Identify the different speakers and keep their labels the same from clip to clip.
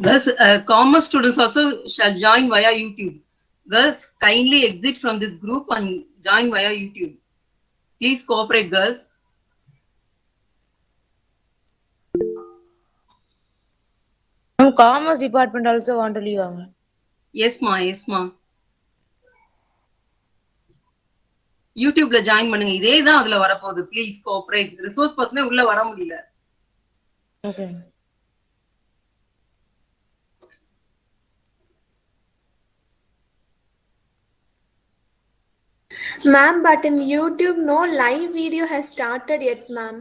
Speaker 1: Thus, commerce students also shall join via YouTube. Girls, kindly exit from this group and join via YouTube. Please cooperate, girls.
Speaker 2: Commerce department also want to leave.
Speaker 1: Yes, ma. Yes, ma. யூடியூப்ல join பண்ணுங்க. இதே தான் அதுல வரப்போகுது. Please cooperate. Resource பர்சனே உள்ள வர முடியல.
Speaker 2: Okay.
Speaker 3: Ma'am, but in YouTube, no live video has started yet, ma'am.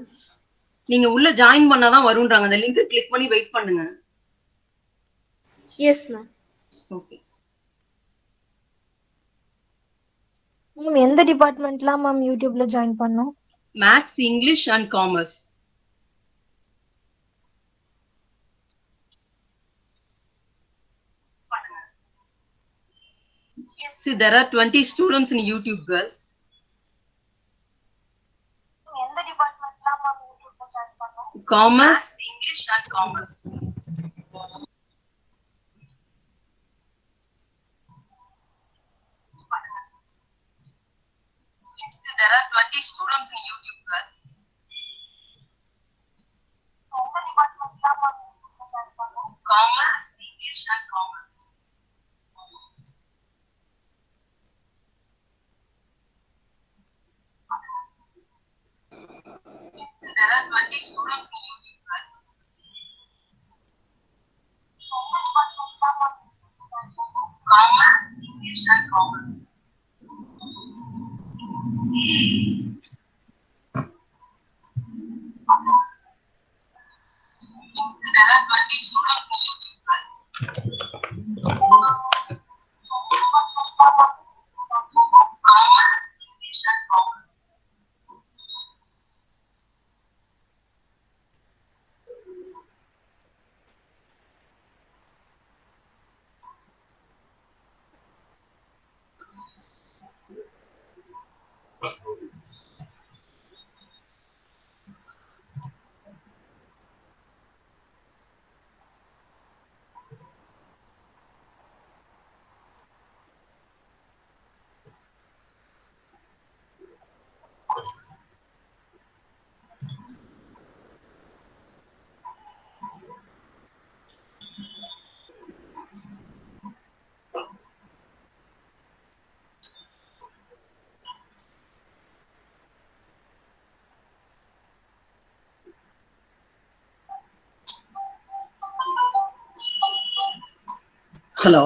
Speaker 1: நீங்க உள்ள ஜாயின் பண்ணாதான் வரும்ன்றாங்க. அந்த லிங்க் கிளிக் பண்ணி வெயிட் பண்ணுங்க.
Speaker 3: Yes, ma'am.
Speaker 1: ஓகே.
Speaker 4: மேம் எந்த டிபார்ட்மெண்ட்லாம் மேம் யூடியூப்ல ஜாயின் பண்ணோம்?
Speaker 1: Maths, English and commerce. See, there are 20 students in YouTube, girls.
Speaker 4: எந்த டிபார்ட்மெண்ட்லாம் மேம் யூடியூப்ல ஜாயின் பண்ணோம்?
Speaker 1: Commerce, English and commerce. There are 20 students in YouTube, girls.
Speaker 4: எந்த டிபார்ட்மெண்ட்லாம் ma'am யூடியூப்ல join பண்ணோம்?
Speaker 1: Commerce, English and commerce. There are 20 students in YouTube, girls.
Speaker 4: எந்த டிபார்ட்மெண்ட்லாம் ma'am யூடியூப்ல join பண்ணோம்?
Speaker 1: Commerce, English and commerce. There are 20 students in YouTube, girls. Commerce, English and commerce. Hello.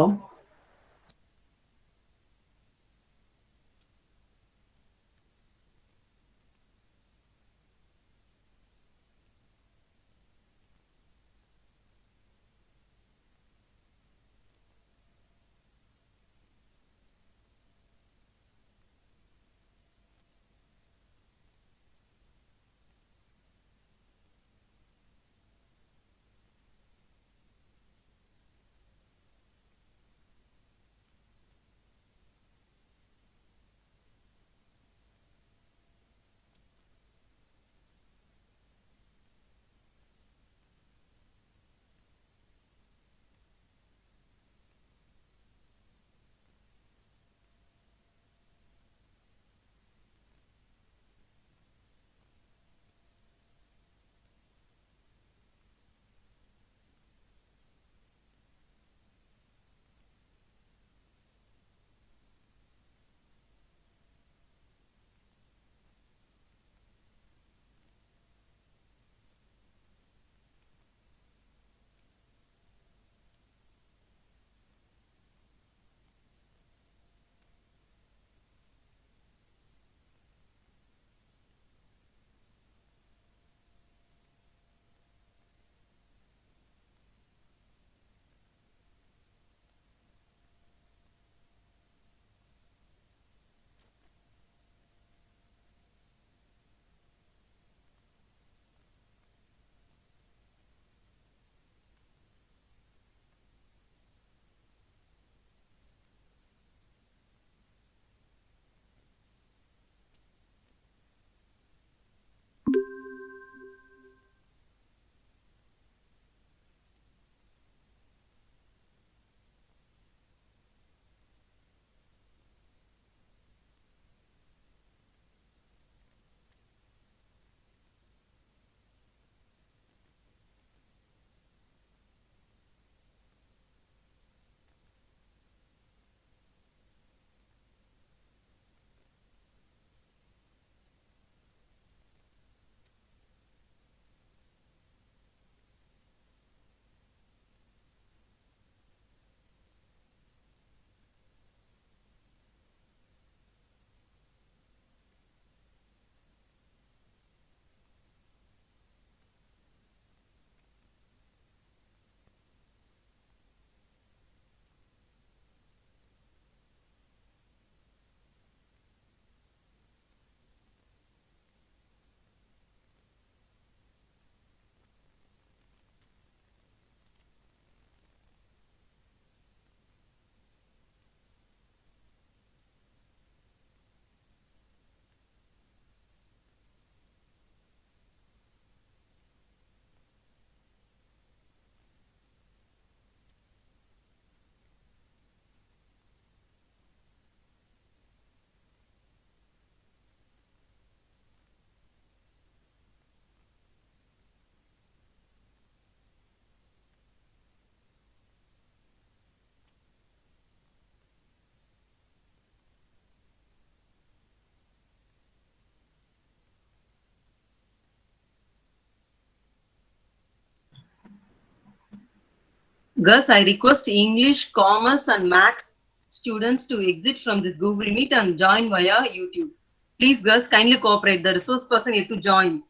Speaker 1: Girls, I request English, Commerce and Maths students to exit from this Google Meet and join via YouTube. Please, girls, kindly cooperate. The resource person yet to join.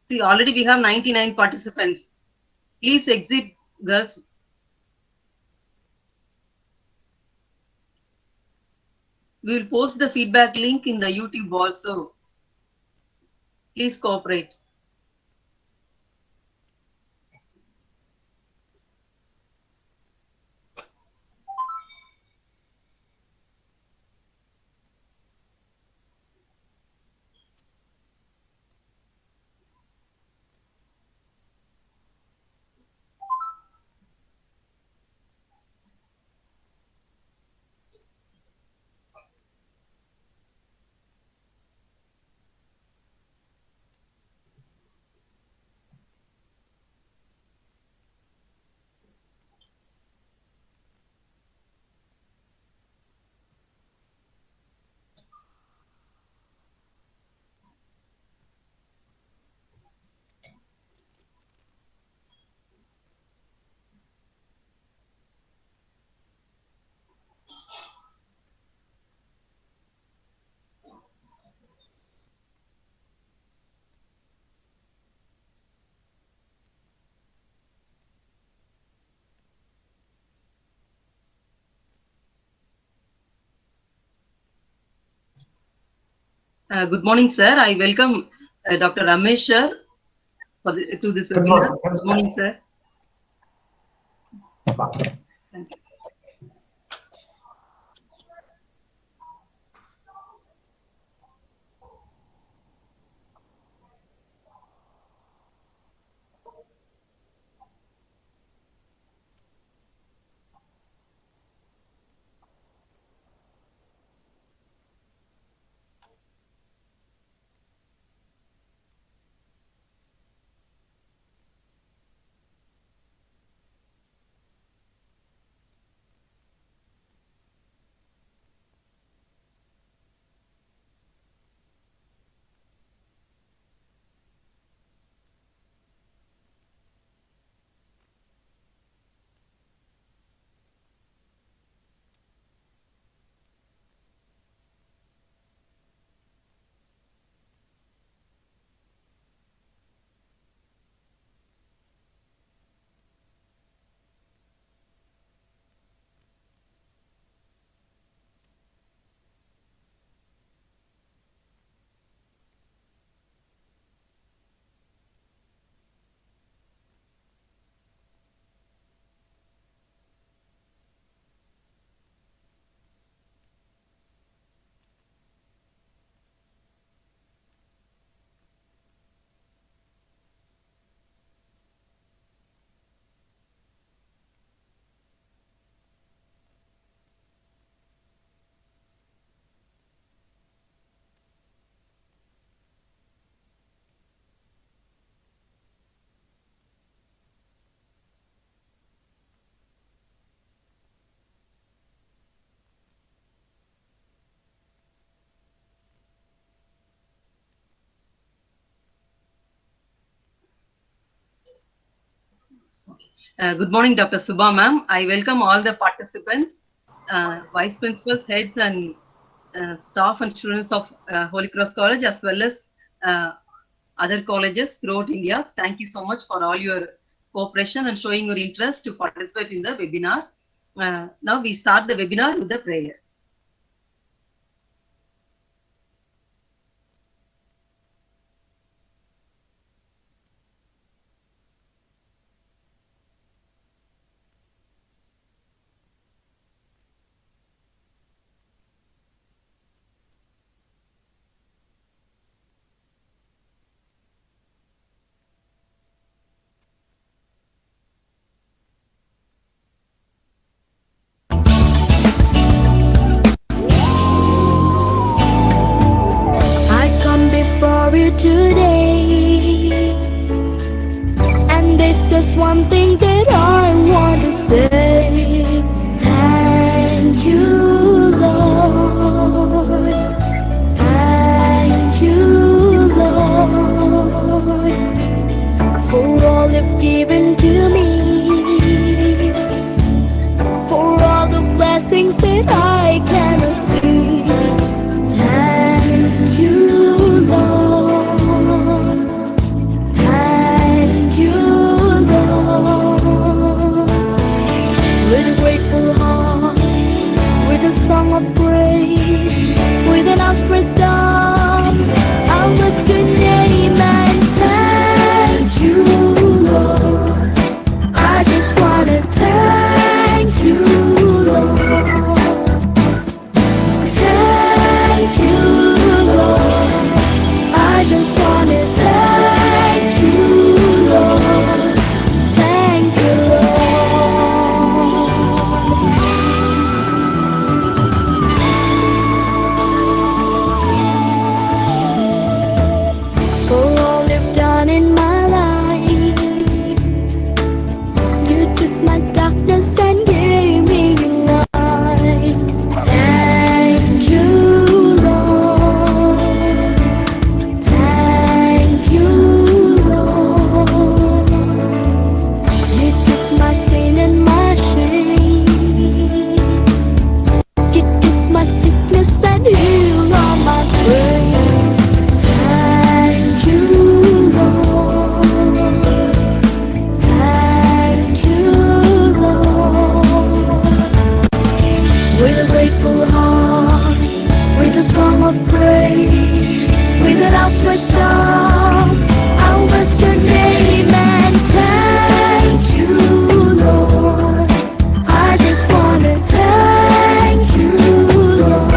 Speaker 1: See, already we have 99 participants. Please exit, girls. We will post the feedback link in the YouTube also. Please cooperate. Good morning, sir. I welcome Dr. Ramesh sir to this
Speaker 5: Good
Speaker 1: webinar.
Speaker 5: morning.
Speaker 1: Good morning, sir. Thank you. Good morning, Dr. Suba ma'am. I welcome all the participants, vice principals, heads, and staff and students of Holy Cross College, as well as other colleges throughout India. Thank you so much for all your cooperation and showing your interest to participate in the webinar. Now we start the webinar with the prayer.
Speaker 6: I come before you today, and this is one thing that I want to say. Thank you, Lord. Thank you, Lord, for all you've given to me. things that I cannot see. Thank you, Lord. Thank you, Lord. With a grateful heart, with a song of praise, with an outstretched arm, I'll bless your name and thank you, Lord. I just wanna thank you, Lord. Thank you, Lord. I just wanna thank you, Lord. Thank you, Lord. For all you've done in my life, you took my darkness and gave me light. Thank you, Lord. Thank you, Lord. You took my sin and my shame. You took my sickness and healed all my pain. Thank you, Lord. Thank you, Lord. With a grateful heart, with a song of praise, with an outstretched arm, I'll bless your name and thank you, Lord. I just wanna thank you, Lord.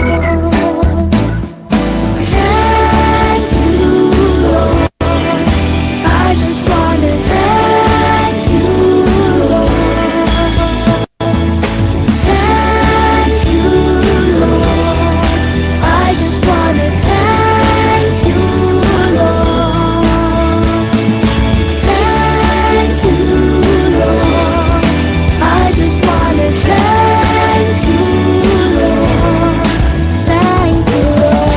Speaker 6: Thank you, Lord. I just wanna thank you, Lord. Thank you, Lord. I just wanna thank you, Lord. Thank you, Lord. I just wanna thank you, Lord. Thank you, Lord.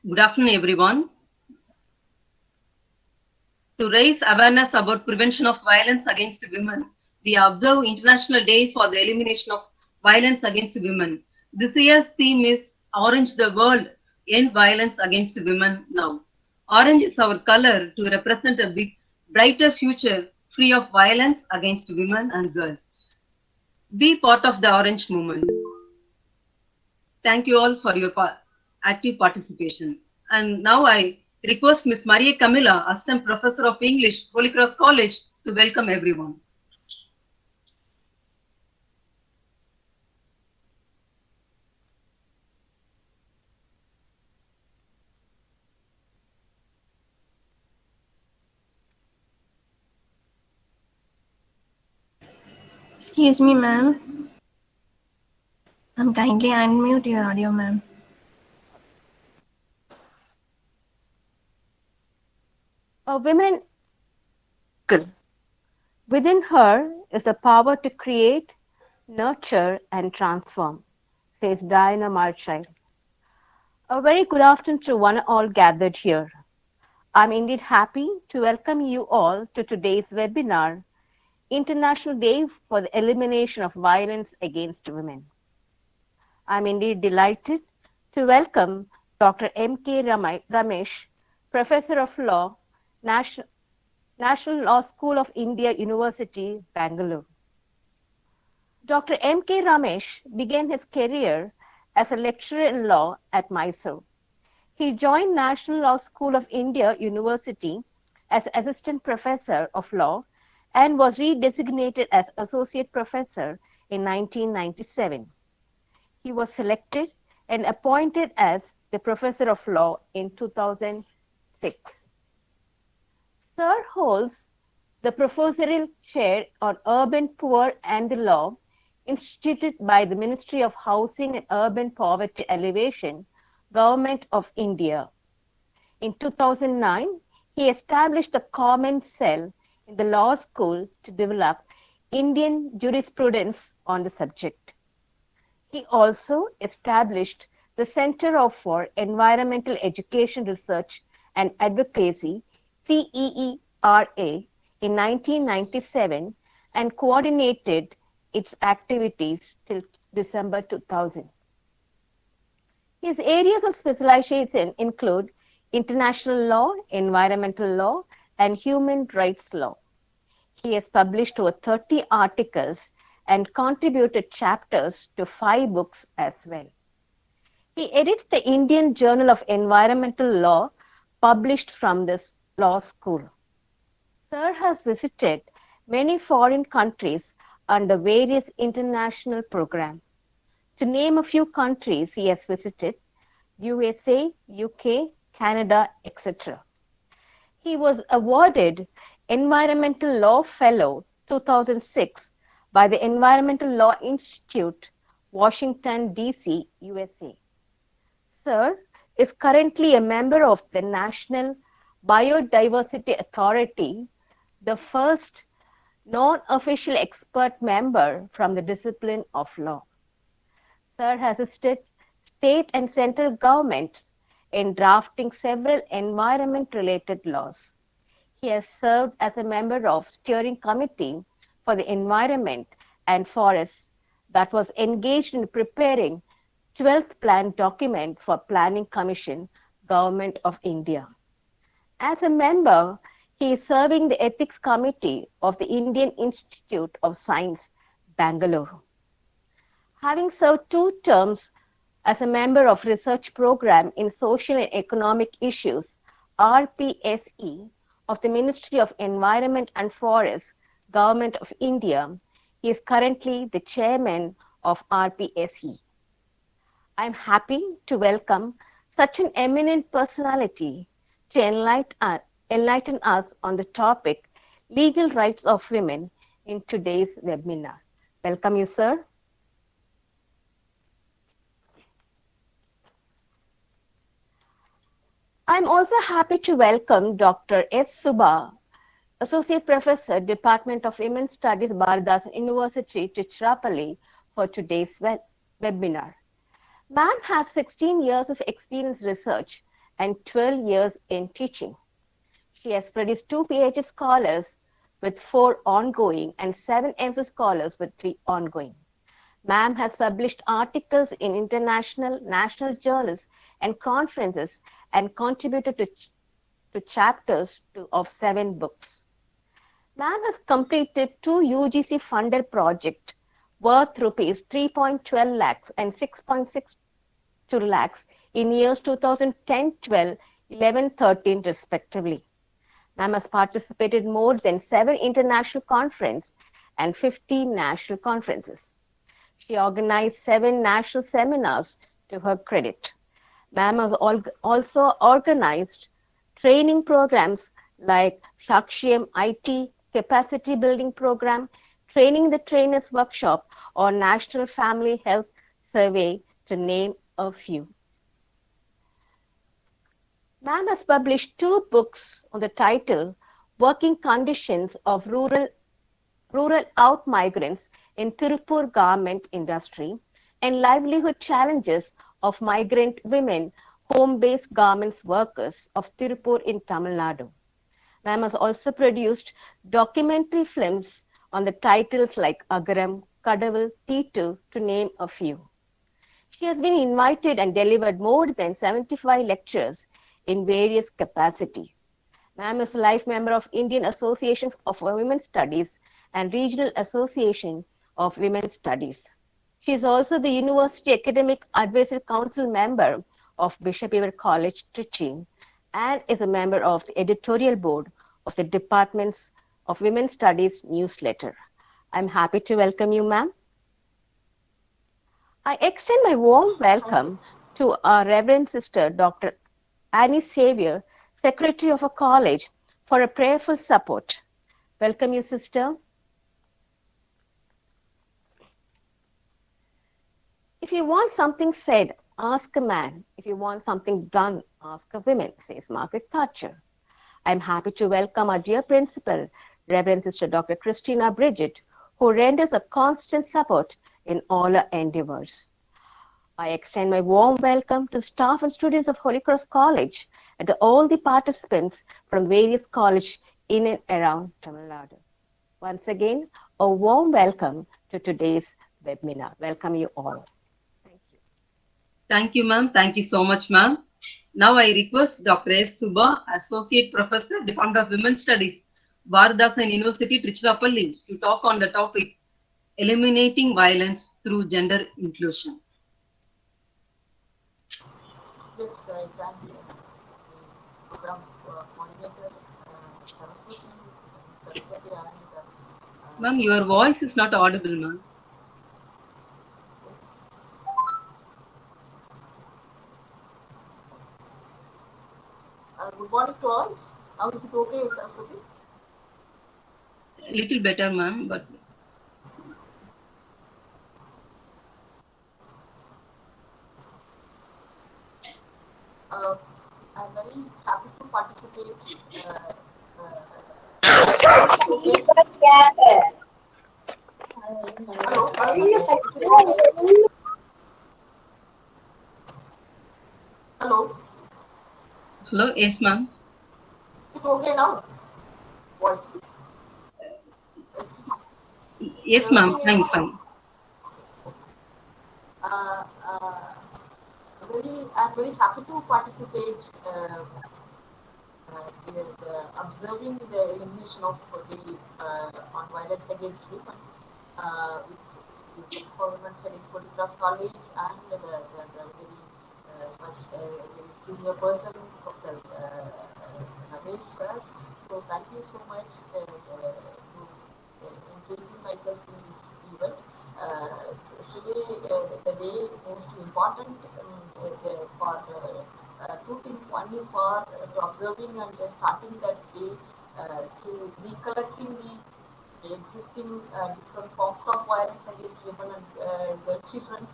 Speaker 1: Good afternoon, everyone. To raise awareness about prevention of violence against women, we observe International Day for the Elimination of Violence Against Women. This year's theme is Orange the World, End Violence Against Women Now. Orange is our color to represent a big, brighter future free of violence against women and girls. Be part of the Orange movement. Thank you all for your active participation. And now I request Ms. Maria Camilla, Assistant Professor of English, Holy Cross College, to welcome everyone.
Speaker 5: Excuse me, ma'am. Kindly unmute your audio, ma'am.
Speaker 7: A woman within her is the power to create, nurture, and transform, says Diana Marchild. A very good afternoon to one all gathered here. I'm indeed happy to welcome you all to today's webinar, International Day for the Elimination of Violence Against Women. I'm indeed delighted to welcome Dr. M.K. Ramesh, Professor of Law, National Law School of India, University, Bengaluru. Dr. M.K. Ramesh began his career as a lecturer in law at Mysore. He joined National Law School of India, University as Assistant Professor of Law and was redesignated as Associate Professor in 1997. He was selected and appointed as the Professor of Law in 2006. Sir holds the professorial chair on urban poor and the law, instituted by the Ministry of Housing and Urban Poverty Alleviation, Government of India. In 2009, He established the Common Cell in the law school to develop Indian jurisprudence on the subject. He also established the for Environmental Education Research and Advocacy, CEERA, in 1997 and coordinated its activities till December 2000. His areas of specialization include international law, environmental law, and human rights law. He has published over 30 articles and contributed chapters to 5 books as well. He edits the Indian Journal of Environmental Law, published from this law school. Sir has visited many foreign countries under various international programs. To name a few countries he has visited: USA, UK, Canada, etc. He was awarded Environmental Law Fellow 2006 by the Environmental Law Institute, Washington, D.C., USA. Sir is currently a member of the National Biodiversity Authority, the first non-official expert member from the discipline of law. Sir has assisted state and central government in drafting several environment-related laws. He has served as a member of steering committee for the environment and forests that was engaged in preparing 12th plan document for Planning Commission, Government of India. As a member, he is serving the ethics committee of the Indian Institute of Science, Bengaluru. Having served 2 terms as a member of research program in social and economic issues, RPSE, of the Ministry of Environment and Forests, Government of India, he is currently the chairman of RPSE. I am happy to welcome such an eminent personality to enlighten us on the topic Legal Rights of Women in today's webinar. Welcome you, sir. I'm also happy to welcome Dr. S. Suba, Associate Professor, Department of Women's Studies, Bharathidasan University, Tiruchirappalli, for today's webinar. Ma'am has 16 years of experience research and 12 years in teaching. She has produced 2 PhD scholars with 4 ongoing and 7 MPhil scholars with 3 ongoing. Ma'am has published articles in international, national journals and conferences and contributed to chapters of 7 books. Ma'am has completed 2 UGC funded projects worth rupees 3.12 lakhs and 6.62 lakhs in years 2010-12, 11-13 respectively. Ma'am has participated in more than 7 international conferences and 15 national conferences. She organized 7 national seminars to her credit. Ma'am has also organized training programs like Shakshiyam IT Capacity Building Program, Training the Trainers Workshop, or National Family Health Survey, to name a few. Ma'am has published 2 books on the title Working Conditions of Rural Out Migrants in Tirupur Garment Industry and Livelihood Challenges of Migrant Women Home-Based Garments Workers of Tirupur in Tamil Nadu. Ma'am has also produced documentary films on the titles like Agaram, Kadavul, Titu, to name a few. She has been invited and delivered more than 75 lectures in various capacities. Ma'am is a life member of Indian Association of Women's Studies and Regional Association of Women's Studies. She is also the University Academic Advisory Council member of Bishop Weaver College, Trichy, and is a member of the editorial board of the Departments of Women's Studies newsletter. I'm happy to welcome you, ma'am. I extend my warm welcome to our Reverend Sister, Dr. Annie Xavier, Secretary of a college, for a prayerful support. Welcome you, sister. If you want something said, ask a man. If you want something done, ask a woman, says Margaret Thatcher. I'm happy to welcome our dear principal, Reverend Sister Dr. Christina Bridget, who renders a constant support in all our endeavors. I extend my warm welcome to staff and students of Holy Cross College and to all the participants from various colleges in and around Tamil Nadu. Once again, a warm welcome to today's webinar. Welcome you all. Thank you.
Speaker 1: Thank you, ma'am. Thank you so much, ma'am. Now I request Dr. S. Suba, Associate Professor, Department of Women's Studies, Bharathidasan University, Tiruchirappalli, to talk on the topic Eliminating Violence Through Gender Inclusion.
Speaker 8: Yes, I thank you. The program coordinator, Saraswati, Saraswati and
Speaker 1: Ma'am, your voice is not audible, ma'am.
Speaker 8: good morning to all. Now is it okay, Saraswati?
Speaker 1: Little better, ma'am, but
Speaker 8: I'm very happy to participate. It's okay. Hello, Saraswati, is it okay? Hello,
Speaker 1: hello, yes, ma'am.
Speaker 8: is it okay now? Voice.
Speaker 1: Yes, ma'am, fine, fine.
Speaker 8: I'm very happy to participate in observing the elimination of the on violence against women with the Women's Studies Holy Cross College and the very much very senior person, Professor Ramesh sir. So thank you so much to increasing myself in this event. Today, the day most important for two things. One is for observing and starting that day to recollecting the existing different forms of violence against women and their children,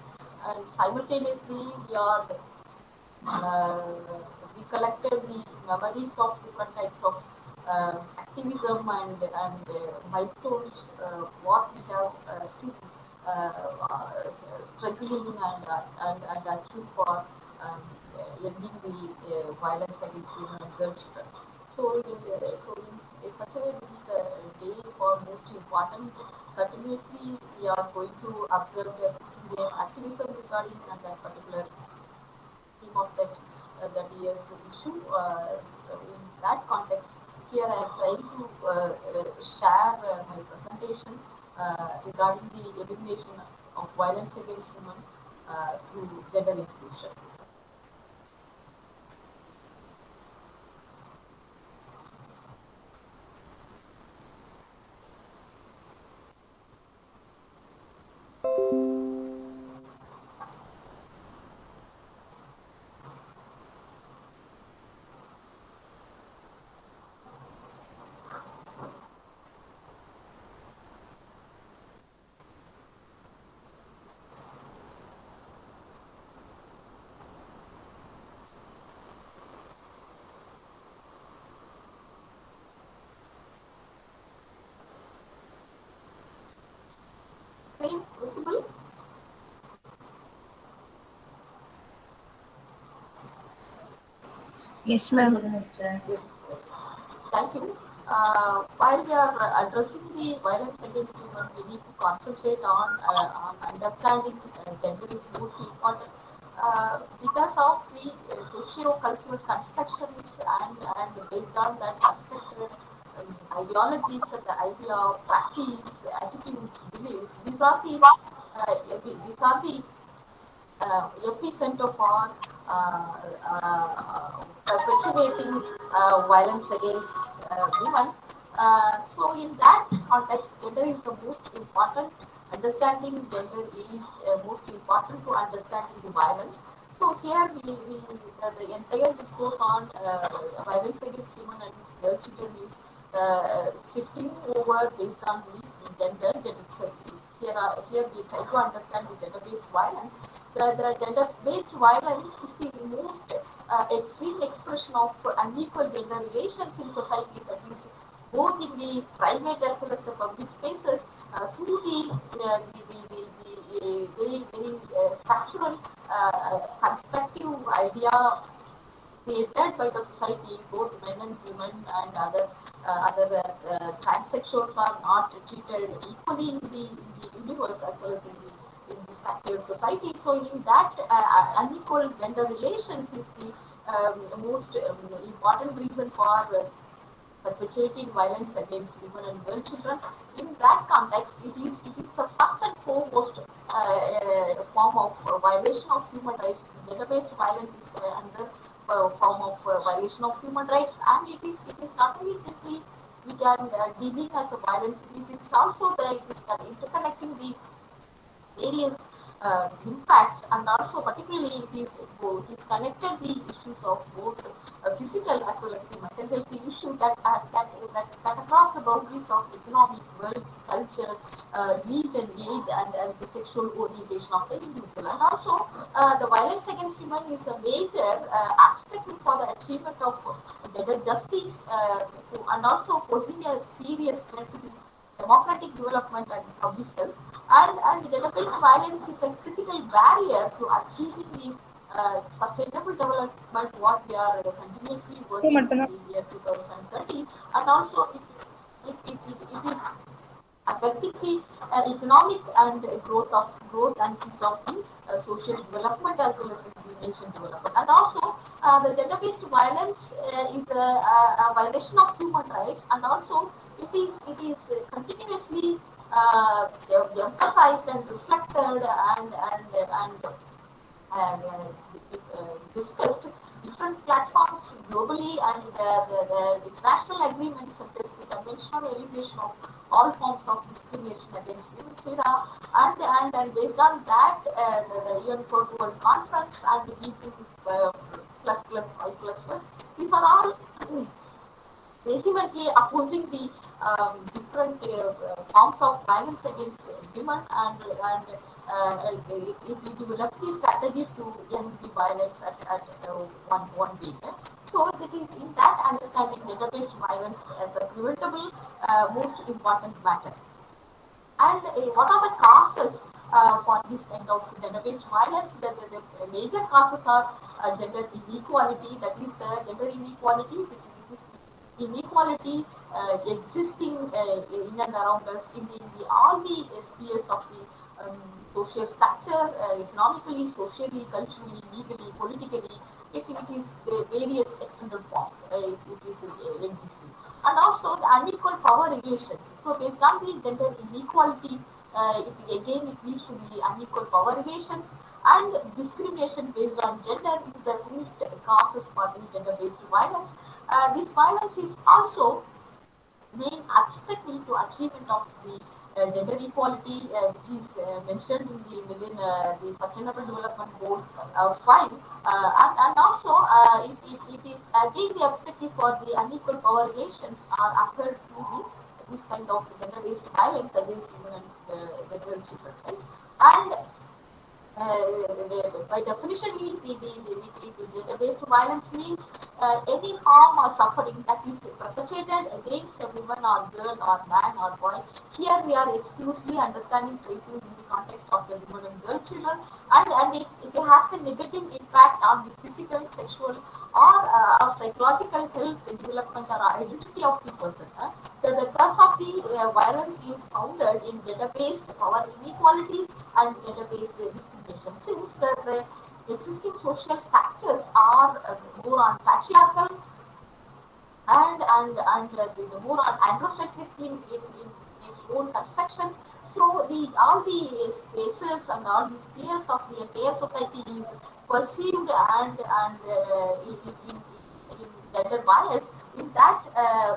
Speaker 8: and simultaneously we are we collected the memories of different types of activism and milestones, what we have still struggling and achieved for ending the violence against women and girl children. So, in such a way, this is the day for most important. Continuously, we are going to observe the 16-day activism regarding that particular theme of that year's issue. So in that context, here I am trying to share my presentation regarding the elimination of violence against women through gender inclusion. Visible?
Speaker 5: Yes, ma'am.
Speaker 8: Yes. Thank you. While we are addressing the violence against women, we need to concentrate on understanding gender is most important because of the socio-cultural constructions and based on that constructed ideologies and the idea of practice, attitudes, beliefs. These are the epicenter for perpetuating violence against women. So in that context, gender is the most important. Understanding gender is most important to understanding the violence. So here the entire discourse on violence against women and girl children is shifting over based on the gender. Here we try to understand the gender-based violence. The gender-based violence is the most extreme expression of unequal gender relations in society, that is both in the private as well as the public spaces, through the very structural constructive idea created by the society. Both men and women and other transsexuals are not treated equally in the universe as well as in the structured society. So in that unequal gender relations is the most important reason for perpetrating violence against women and girl children. In that context, it is a first and foremost form of violation of human rights. Gender-based violence is another form of violation of human rights, and it is not only simply we can deeming as a violence. It is also it is interconnecting the various impacts, and also particularly it is connected the issues of both physical as well as the mental health issue that across the boundaries of economic, world, culture, religion, age, and the sexual orientation of the individual. And also the violence against women is a major obstacle for the achievement of gender justice, and also posing a serious threat to the democratic development and public health. And gender-based violence is a critical barrier to achieving the sustainable development, what we are continuously working in the year 2030. And also it is affecting the economic and growth and peace of the social development as well as the nation development. And also the gender-based violence is a violation of human rights, and also it is continuously emphasized and reflected and discussed different platforms globally, and the international agreements such as the Convention on Elimination of all forms of discrimination against women, SIDA, and based on that, the UN Fourth World Conference and the EU plus 5++, these are all vehemently opposing the different forms of violence against women, and it developed these strategies to end the violence at one way. So it is in that understanding gender-based violence as a preventable most important matter. And what are the causes for this kind of gender-based violence? The major causes are gender inequality, that is the gender inequality, which is inequality existing in and around us in all the spheres of the social structure, economically, socially, culturally, legally, politically. It is the various external forms it is existing. And also the unequal power relations. So based on the gender inequality, it leads to the unequal power relations, and discrimination based on gender is the root causes for the gender-based violence. This violence is also main obstacle to achievement of the gender equality, which is mentioned within the Sustainable Development Goal 5, and also it is again the obstacle for the unequal power relations are occurred to this kind of gender-based violence against women and the girl children, right? And by definition, the gender-based violence means any harm or suffering that is perpetrated against a woman or girl or man or boy. Here we are exclusively understanding Trichy in the context of the women and girl children, and it has a negative impact on the physical, sexual, or psychological health, development, or identity of the person. The cause of the violence is founded in gender-based power inequalities and gender-based discrimination. Since the existing social structures are more on patriarchal and more on androcentric in its own construction. So all the spaces and all the spheres of the entire society is perceived in gender bias. In that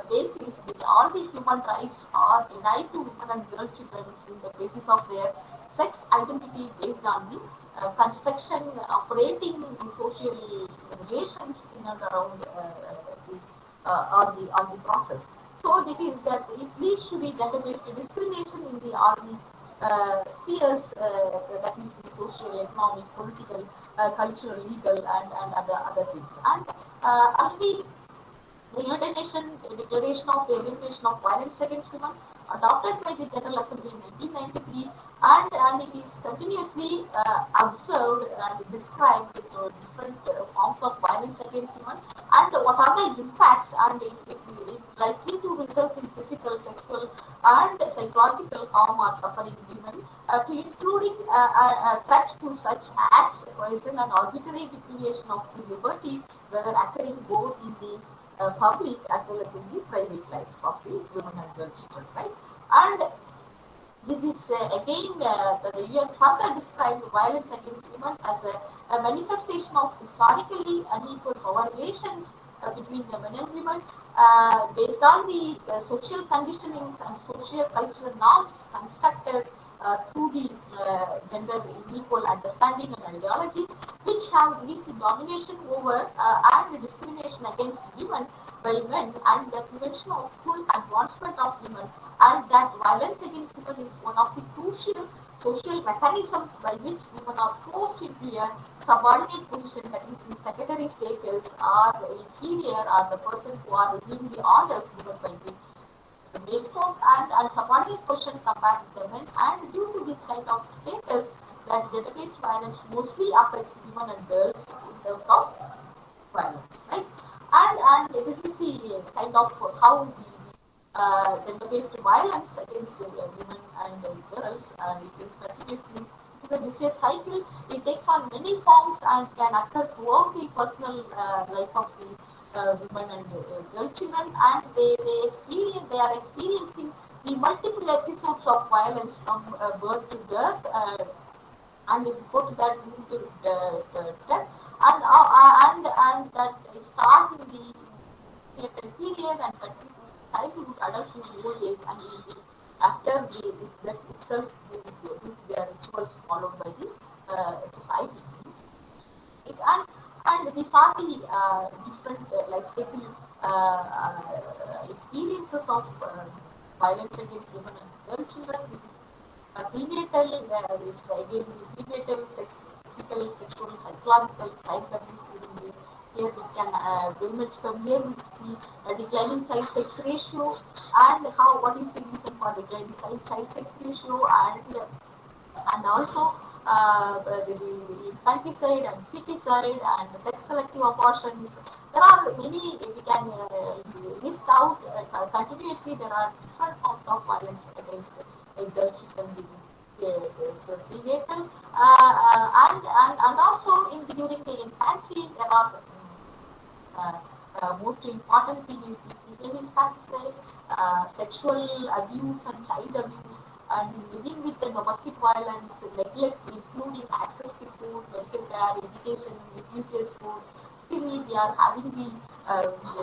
Speaker 8: basis, all the human rights are denied to women and girl children in the basis of their sex identity based on the construction operating in social relations in and around on the process. So it leads to the gender-based discrimination in the all the spheres, that is the social, economic, political, cultural, legal, and other things. And already the Declaration of the Elimination of Violence Against Women, adopted by the General Assembly in 1993, and it is continuously observed and described different forms of violence against women and what are the impacts, and it likely to result in physical, sexual, and psychological harm or suffering women, to including a threat to such acts, coercion, and arbitrary deprivation of the liberty, whether occurring both in the public as well as in the private lives of the women and girl children, right? And this is again the UN further described violence against women as a manifestation of historically unequal power relations between the men and women, based on the social conditionings and social cultural norms constructed through the gender equal understanding and ideologies, which have led to domination over and discrimination against women by men, and the prevention of full advancement of women, and that violence against women is one of the crucial social mechanisms by which women are forced into a subordinate position, that is in secondary status or inferior, or the person who are receiving the orders given by the male form, and subordinate position compared to the men. And due to this kind of status, that gender-based violence mostly affects women and girls in terms of violence, right? And this is the kind of how the gender-based violence against women and girls, it is continuously, it is a vicious cycle. It takes on many forms and can occur throughout the personal life of the women and girl children, and they are experiencing the multiple episodes of violence from birth to death, and before that into death, and that start in the period and continue childhood, adulthood, old age, and after the death itself, due to the rituals followed by the society. And these are the different life cycle experiences of violence against women and girl children. This is prenatal, it's again the prenatal physical, sexual, psychological, child abuse during the. Here we can very much familiar with the declining child-sex ratio, and how, what is the reason for declining child-sex ratio, and also the infanticide and feticide and sex-selective abortions. There are many, we can list out continuously. There are different forms of violence against girl children during the prenatal, and also during the infancy. There are most important thing is the female infanticide, sexual abuse and child abuse, and living with the domestic violence, neglect, including access to food, medical care, education, nutritious food. Still, we are having the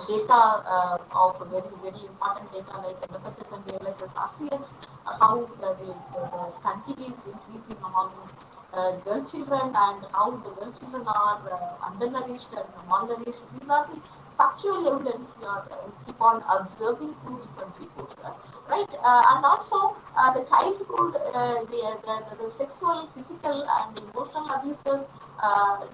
Speaker 8: data of very important data like MFHS and ALHS, RCH, how the stunting is increasing among girl children, and how the girl children are undernourished and malnourished. These are the factual evidence we are keep on observing through different reports, right? And also the childhood, the sexual, physical, and emotional abuses,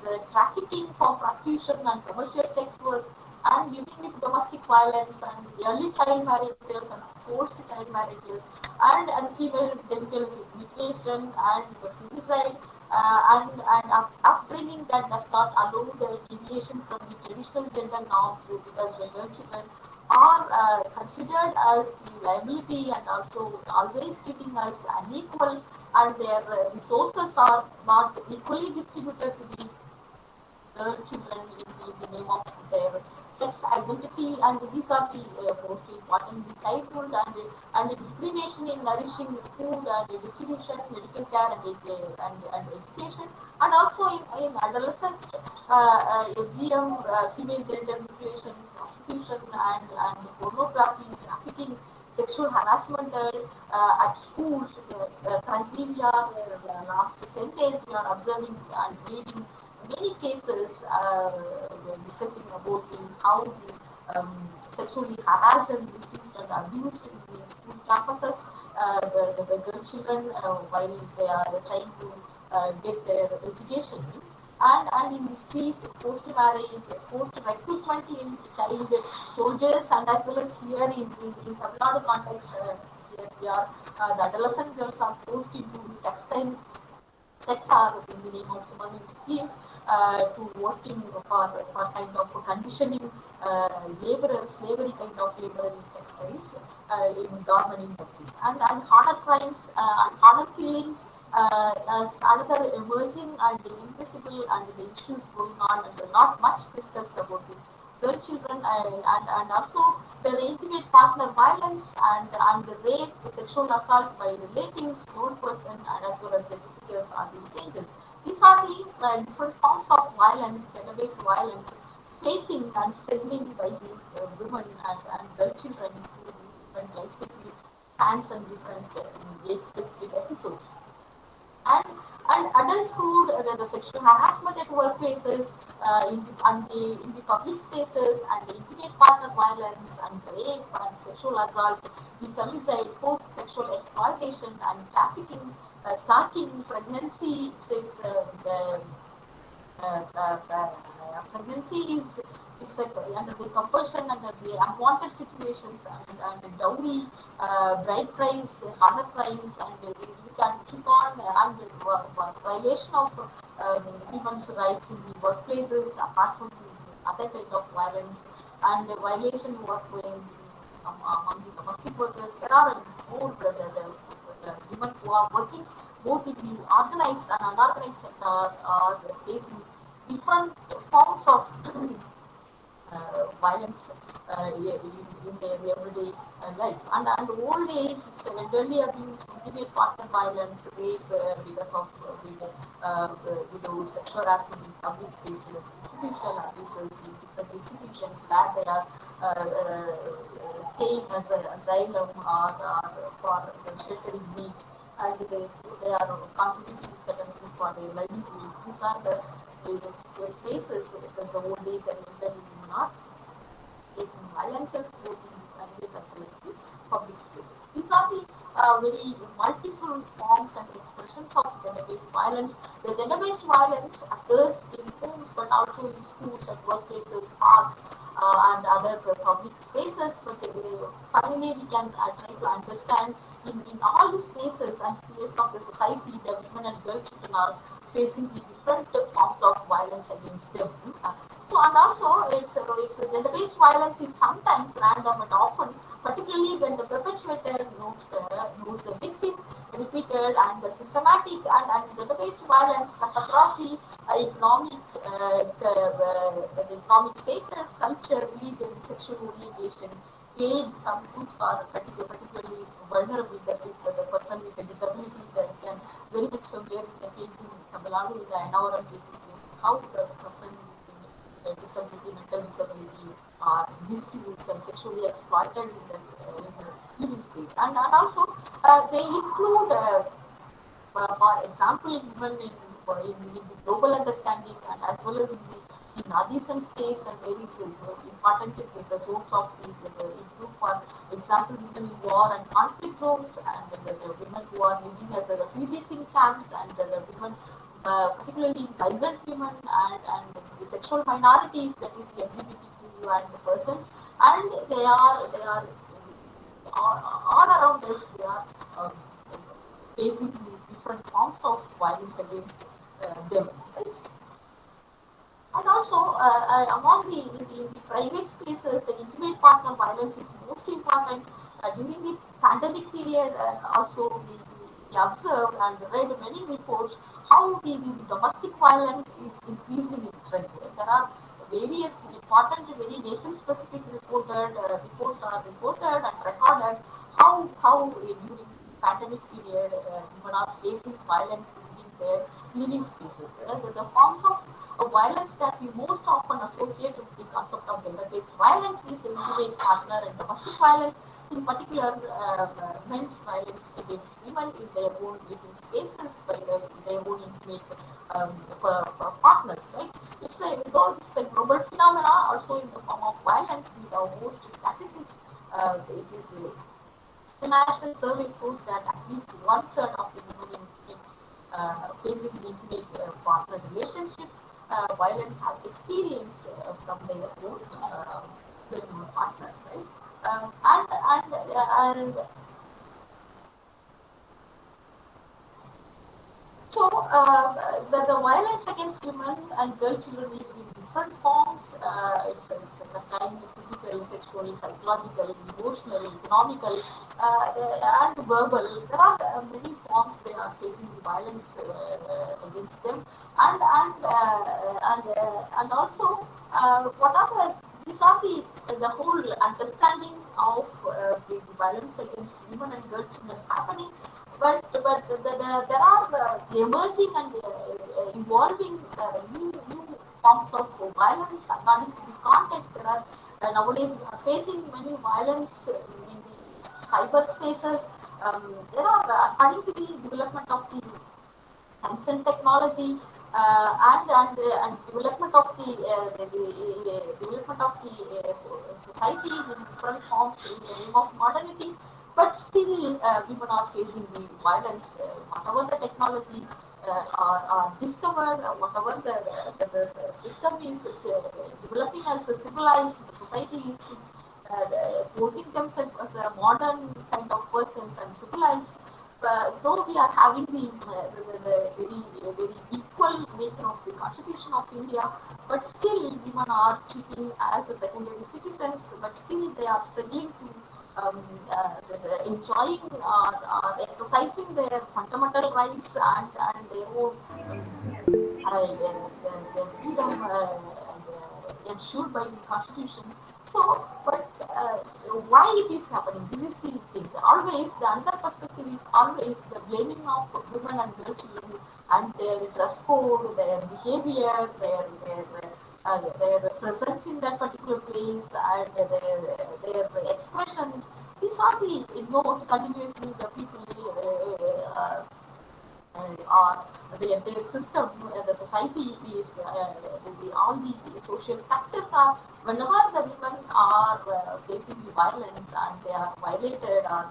Speaker 8: the trafficking for prostitution and commercial sex work, and living with domestic violence, and early child marriages and forced child marriages, and female genital mutilation and femicide, and upbringing that does not allow the deviation from the traditional gender norms, because the girl children are considered as the liability and also always treating as unequal, and their resources are not equally distributed to the girl children in the name of their sex identity. And these are the most important, the childhood, and the discrimination in nourishing food and distribution, medical care, and education, and also in adolescence, FGM, female genital mutilation, prostitution, and pornography, trafficking, sexual harassment at schools. Currently, we are last 10 days we are observing and reading many cases discussing about how sexually harassed and misused and abused in the school campuses, the girl children while they are trying to get their education. and in the street, post-marriage, post-recruitment in child soldiers, and as well as here in Tamil Nadu context, here we are, the adolescent girls are forced into textile sector in the name of some other schemes to working for kind of conditioning laborers, slavery kind of labor in textiles in garment industries. And harder crimes and harder killings as another emerging and invisible and the issues going on and not much discussed about it. Girl children and also the intimate partner violence and the rape, the sexual assault by relatives, known person, and as well as the visitors are these cases. These are the different forms of violence, gender-based violence, facing and struggling by the women and girl children through different life cycle hands and different age-specific episodes. and and adulthood, the sexual harassment at workplaces, in the public spaces, and the intimate partner violence, and rape and sexual assault, the femicide, forced sexual exploitation, and trafficking, stalking, pregnancy, the pregnancy is it's like under the compulsion, under the unwanted situations, and dowry, bride price, harder crimes, and we can keep on and violation of women's rights in the workplaces, apart from the other kind of violence and violation work among the domestic workers. There are more the women who are working both in the organized and unorganized sector are facing different forms of violence in their everyday life. And old age, elderly abuse, intimate partner violence, rape because of sexual harassment in public spaces, institutional abuses in different institutions where they are staying as an asylum or for sheltering needs, and they are contributing certain things for their livelihood. These are the various spaces that the old age and elderly women are facing violences both in the private as well as the public spaces. These are the very multiple forms and expressions of gender-based violence. The gender-based violence occurs in homes, but also in schools and workplaces, parks, and other public spaces. But finally, we can try to understand in all the spaces and spheres of the society, the women and girl children are facing the different forms of violence against them. And also, it's gender-based violence is sometimes random and often, particularly when the perpetrator knows the victim, repeated and the systematic and gender-based violence cut across the economic the economic status, culture, religion, sexual orientation, age. Some groups are particularly vulnerable. That is the person with a disability that can very much familiar with the case in Tamil Nadu in the NRM cases, how the person with a disability, mental disability, are misused and sexually exploited in the living space. And also they include, for example, even in the global understanding and as well as in adjacent states and very important the zones of the include, for example, women in war and conflict zones, and the women who are living as refugees in camps, and the women particularly migrant women and the sexual minorities, that is the LGBTQ and the persons, and they are all around us. They are facing different forms of violence against them. Right? And also, among the private spaces, the intimate partner violence is most important. During the pandemic period, also we observed and read many reports how the domestic violence is increasing in trend. There are various important, very nation-specific reports are reported and recorded how during pandemic period women are facing violence in their living spaces. The forms of violence that we most often associate with the concept of gender-based violence is intimate partner and domestic violence, in particular men's violence against women in their own living spaces by their own intimate partners. Right? It's a global phenomena, also in the form of violence. With our most statistics, it is international survey shows that at least one third of the women in facing the intimate partner relationship violence have experienced from their own partner, right? And so, the violence against women and girl children is in different forms. It's a kind of physical, sexual, psychological, emotional, economical, and verbal. There are many forms they are facing violence against them, and also what are these are the whole understanding of the violence against women and girl children happening, but there are emerging and evolving new forms of violence according to the context. There are nowadays we are facing many violence in the cyberspaces. There are according to the development of the science and technology, and development of the development of the society in different forms in the name of modernity. But still, women are facing the violence. Whatever the technology are discovered, whatever the system is developing as a civilized, the society is posing themselves as a modern kind of persons and civilized. Though we are having the very equal nature of the Constitution of India, but still women are treating as a secondary citizens, but still they are struggling to enjoying or exercising their fundamental rights and their own their freedom ensured by the Constitution. So, so why it is happening? This is the things. Always the other perspective is always the blaming of women and girl children and their dress code, their behavior, their presence in that particular place, and their expressions. These are the ignored continuously the people. Or the entire system, the society is, all the social structures are, whenever the women are facing the violence and they are violated or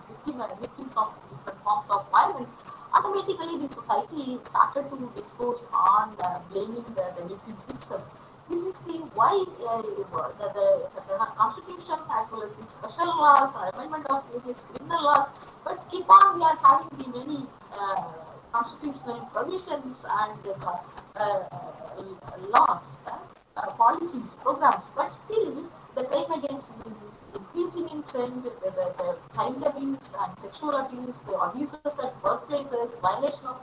Speaker 8: victims of different forms of violence, automatically the society started to discourse on blaming the victims itself. This is the why the constitution as well as the special laws or amendment of various criminal laws, but keep on we are having the many constitutional provisions and laws, policies, programs, but still the crime against women is increasing in trend. The child abuse and sexual abuse, the abuses at workplaces, violation of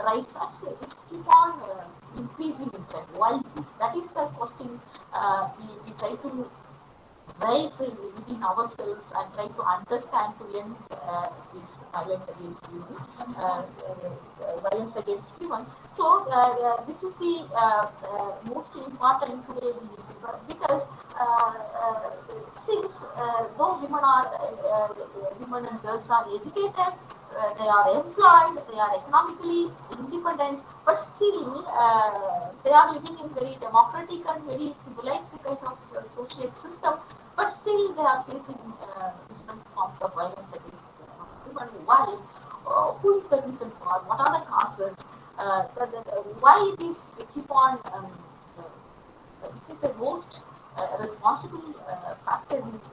Speaker 8: rights, it keep on increasing in trend. Why this? That is the question we try to raise within ourselves and try to understand to end this violence against women, violence against women. So this is the most important today because since though women and girls are educated, they are employed, they are economically independent, but still they are living in very democratic and very civilized kind of social system, but still they are facing different forms of violence against women. Why? Who is the reason for? What are the causes? Why it is they keep on? Which is the most responsible factor is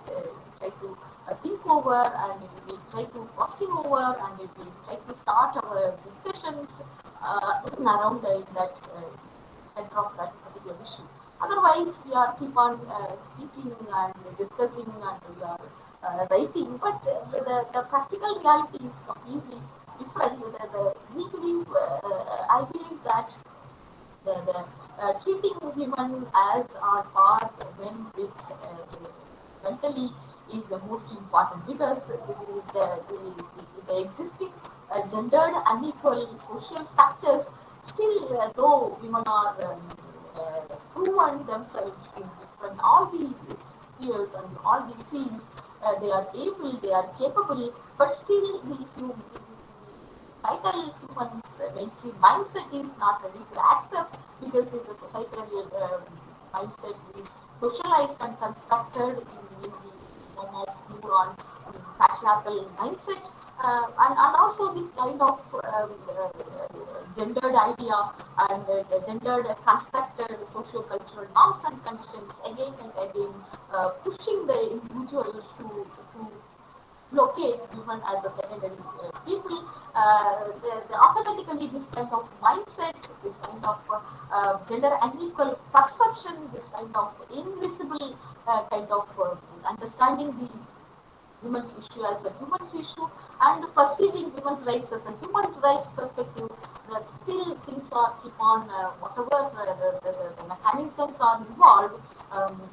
Speaker 8: try to think over, and we try to question over, and we try to start our discussions around that center of that particular issue. Otherwise, we are keep on speaking and discussing and we are writing, but the practical reality is completely different. I believe that treating women as on par men with mentally is the most important, because the existing gendered unequal social structures still, though women are proven themselves in different all the spheres and all the fields, they are able, they are capable, but still the societal human mainstream mindset is not ready to accept, because in the societal mindset is socialized and constructed in the form of more on patriarchal mindset, and also this kind of gendered idea and the gendered constructed socio-cultural norms and conditions again and again, pushing the individuals to locate women as a secondary people. Automatically this kind of mindset, this kind of gender unequal perception, this kind of invisible kind of understanding the women's issue as a women's issue and perceiving women's rights as a human rights perspective, that still things are keep on whatever the mechanisms are involved,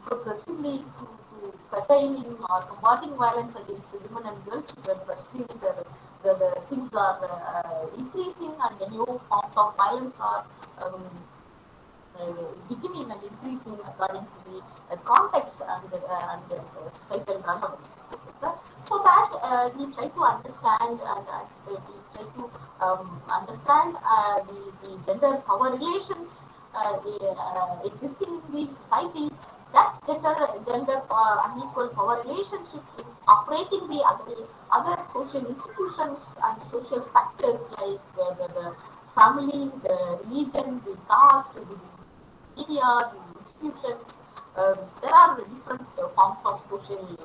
Speaker 8: progressively to curtailing or combating violence against women and girl children, but still the things are increasing and the new forms of violence are beginning and increasing according to the context and societal relevance. So that we try to understand and we try to understand the gender power relations existing in the society. That gender unequal power relationship is operating the other social institutions and social structures like the family, the religion, the caste, the media, the institutions. There are different forms of social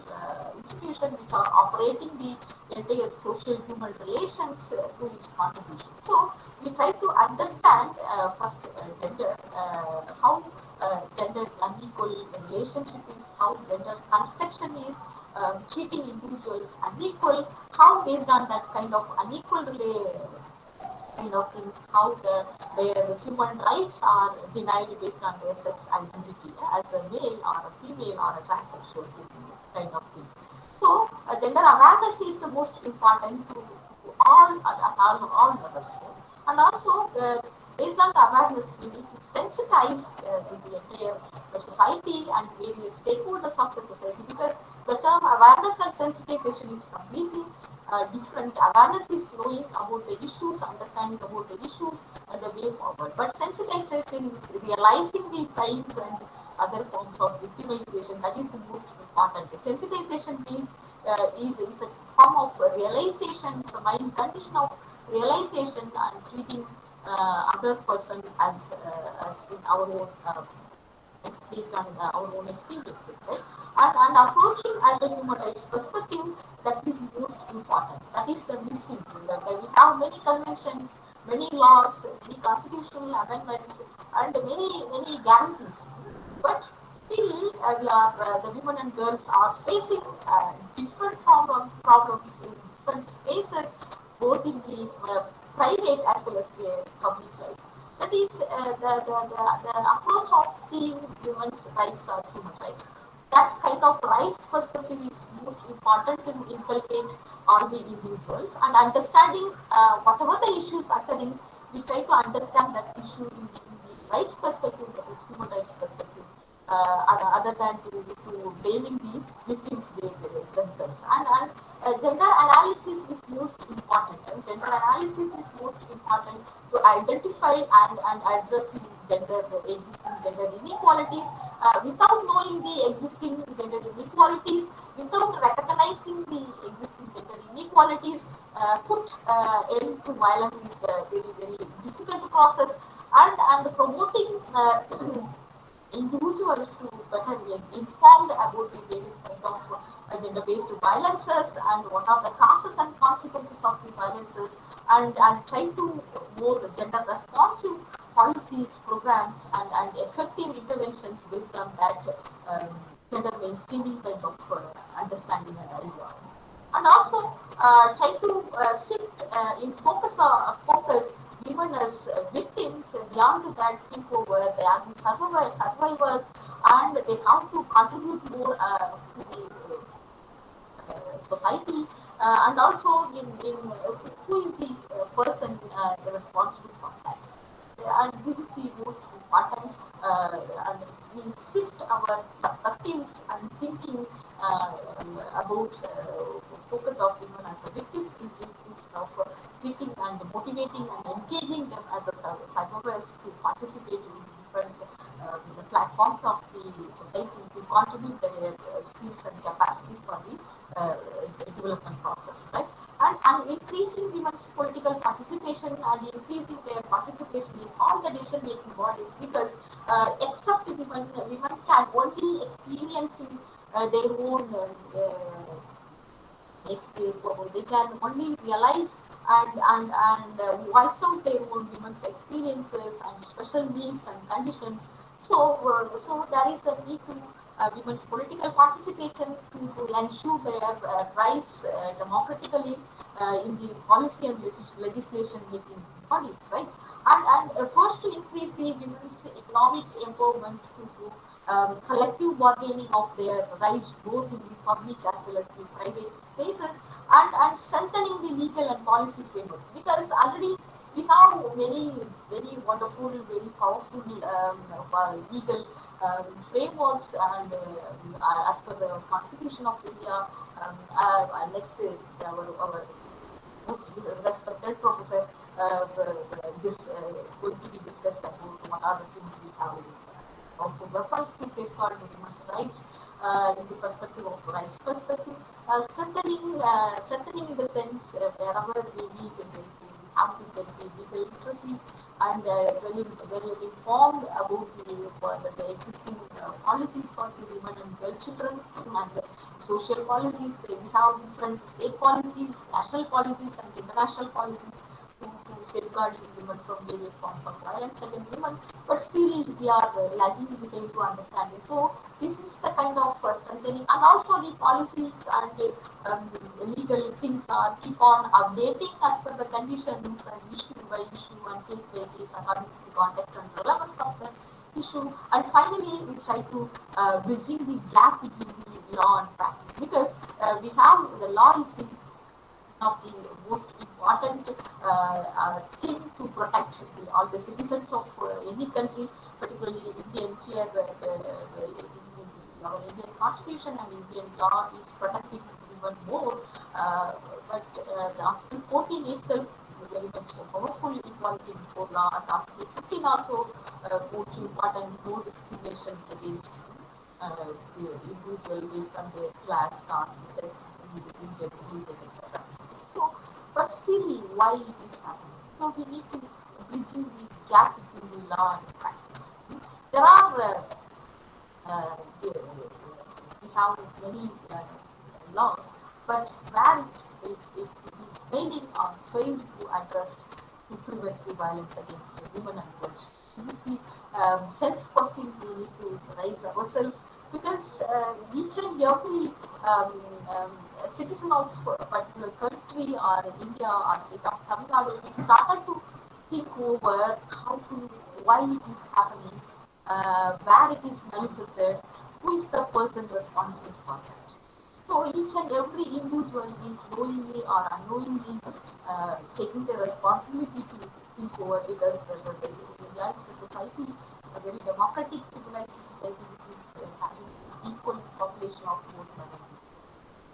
Speaker 8: institutions which are operating the entire social human relations to its contribution. So we try to understand first gender, how gender unequal relationship is, how gender construction is, treating individuals unequal, how based on that kind of unequal kind of things, how the human rights are denied based on their sex identity as a male or a female or a transsexual kind of things. So gender awareness is the most important to all levels. And also based on the awareness, we need to sensitize the entire society and various stakeholders of the society, because the term awareness and sensitization is completely different. Awareness is knowing about the issues, understanding about the issues and the way forward. But sensitization is realizing the crimes and other forms of victimization. That is the most important. Sensitization means is a form of realization, it's a mind condition of realization and treating other person as in our own based on our own experiences, right? And approaching as a human rights perspective, that is most important. That is the missing. We have many conventions, many laws, many constitutional amendments, and many guarantees. But still, we are the women and girls are facing different form of problems in different spaces, both in the private as well as the public life. That is the approach of seeing women's rights or human rights. That kind of rights perspective is most important to inculcate all the individuals, and understanding whatever the issues occurring, we try to understand that issue in the rights perspective, that is human rights perspective, other than to blaming the victims themselves. And gender analysis is most important. Gender analysis is most important to identify and address the existing gender inequalities. Without knowing the existing gender inequalities, without recognizing the existing gender inequalities, put end to violence is a very difficult process. And promoting individuals to better get informed about the various kind of gender-based violences and what are the causes and consequences of the violences, and try to more gender responsive policies, programs, and effective interventions based on that gender mainstreaming kind of understanding and idea. And also try to shift in focus given as victims. Beyond that, think over they are the survivors, and they have to contribute more to the society, and also in who is the person responsible for that. And this is the most important, and we shift our perspectives and thinking about focus of women as a victim instead of treating and motivating and engaging them as a survivors to participate in different the platforms of the society, to contribute their skills and capacities for the development process, right? and increasing women's political participation and increasing their participation in all the decision-making bodies, because except women can only experience in their own they can only realize and voice out their own women's experiences and special needs and conditions. So there is a need to women's political participation to ensure their rights democratically in the policy and legislation making bodies, right? And first, to increase the women's economic empowerment to collective bargaining of their rights both in the public as well as the private spaces, and strengthening the legal and policy framework, because already we have very wonderful, very powerful legal frameworks, and as per the Constitution of India, next our most respected professor this going to be discussed about what are the things we have also weapons to safeguard women's rights in the perspective of rights perspective, strengthening in the sense wherever we meet in we have to get the legal literacy and well informed about the existing policies for the women and girl children and the social policies. We have different state policies, national policies, and international policies to safeguard women from various forms of violence against women, but still we are lagging behind to understanding. So this is the kind of strengthening, and also the policies and legal things are keep on updating as per the conditions and issue by issue and case by case according to the context and relevance of the issue. And finally, we try to bridging the gap between the law and practice, because we have the law is the of the most important thing to protect all the citizens of any country, particularly Indian here. Our Indian Constitution and Indian law is protecting even more. But the Article 14 itself very much powerful equality before law, and Article 15 also most important, no discrimination against individual based on their class, caste, sex, religion, etc. So, but still, why it is happening? So we need to bridging the gap between the law and practice. There are we have many laws, but where it is failing or failed to address to prevent the violence against women and girls. This is the self-question we need to raise ourselves, because each and every citizen of a particular country or India or state of Tamil Nadu, we started to think over how to, why it is happening, where it is manifested, who is the person responsible for that. So each and every individual is knowingly or unknowingly taking the responsibility to think over, because India is a society, a very democratic, civilized society which is having equal population of both men and women.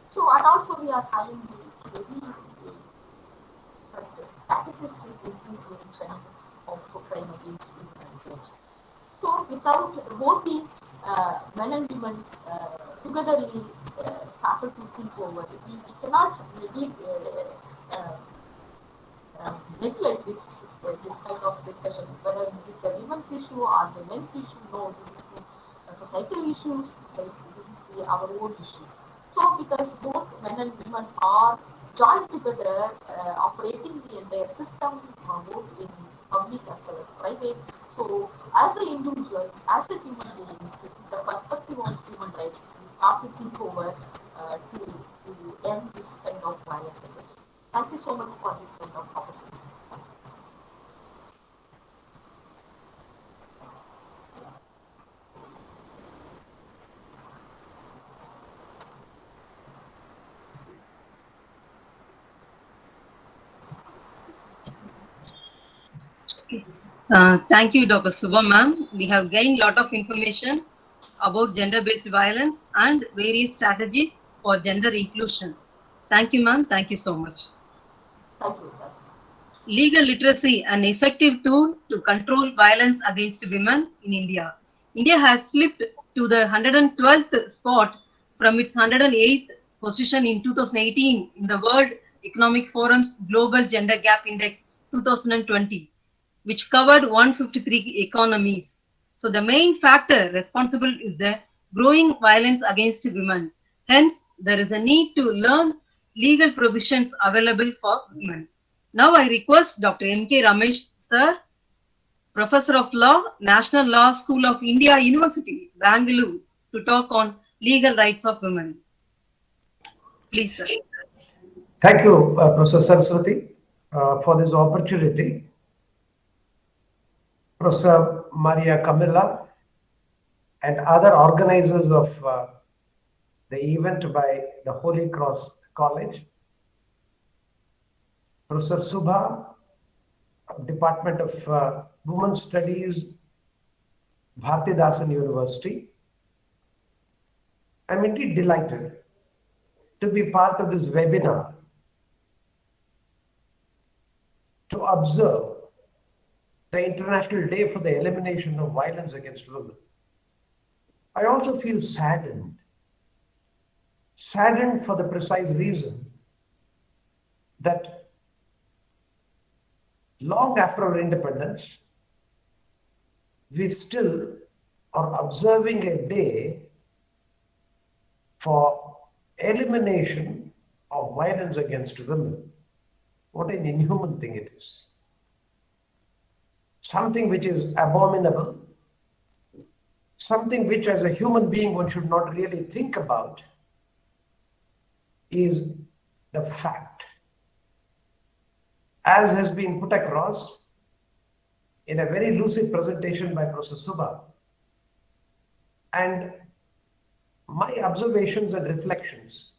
Speaker 8: So, and also we are having the very statistics increasing trend of crime against women and girls. So, without both the men and women togetherly started to think over it, we cannot neglect this kind of discussion, whether this is a women's issue or the men's issue. No, this is the societal issues. This is our own issue. So, because both men and women are joined together, operating the entire system, both in public as well as private. So, as an individuals, as a human beings, the perspective of human rights, we start to think over to end this kind of violence. Thank you so much for this kind of opportunity.
Speaker 1: Thank you, Dr. Suba ma'am. We have gained a lot of information about gender-based violence and various strategies for gender inclusion. Thank you, ma'am. Thank you so much.
Speaker 8: Thank you.
Speaker 1: Legal literacy, an effective tool to control violence against women in India. India has slipped to the 112th spot from its 108th position in 2018 in the World Economic Forum's Global Gender Gap Index 2020, which covered 153 economies. So the main factor responsible is the growing violence against women. Hence, there is a need to learn legal provisions available for women. Now I request Dr. M.K. Ramesh, sir, Professor of Law, National Law School of India University, Bengaluru, to talk on legal rights of women. Please, sir.
Speaker 9: Thank you, Professor Saraswati, for this opportunity. Professor Maria Camilla and other organizers of the event by the Holy Cross College, Professor Suba, Department of Women's Studies, Bharathidasan University. I'm indeed delighted to be part of this webinar to observe the International Day for the Elimination of Violence Against Women. I also feel saddened for the precise reason that long after our independence, we still are observing a day for elimination of violence against women. What an inhuman thing it is. Something which is abominable, something which as a human being one should not really think about, is the fact, as has been put across in a very lucid presentation by Professor Suba, and my observations and reflections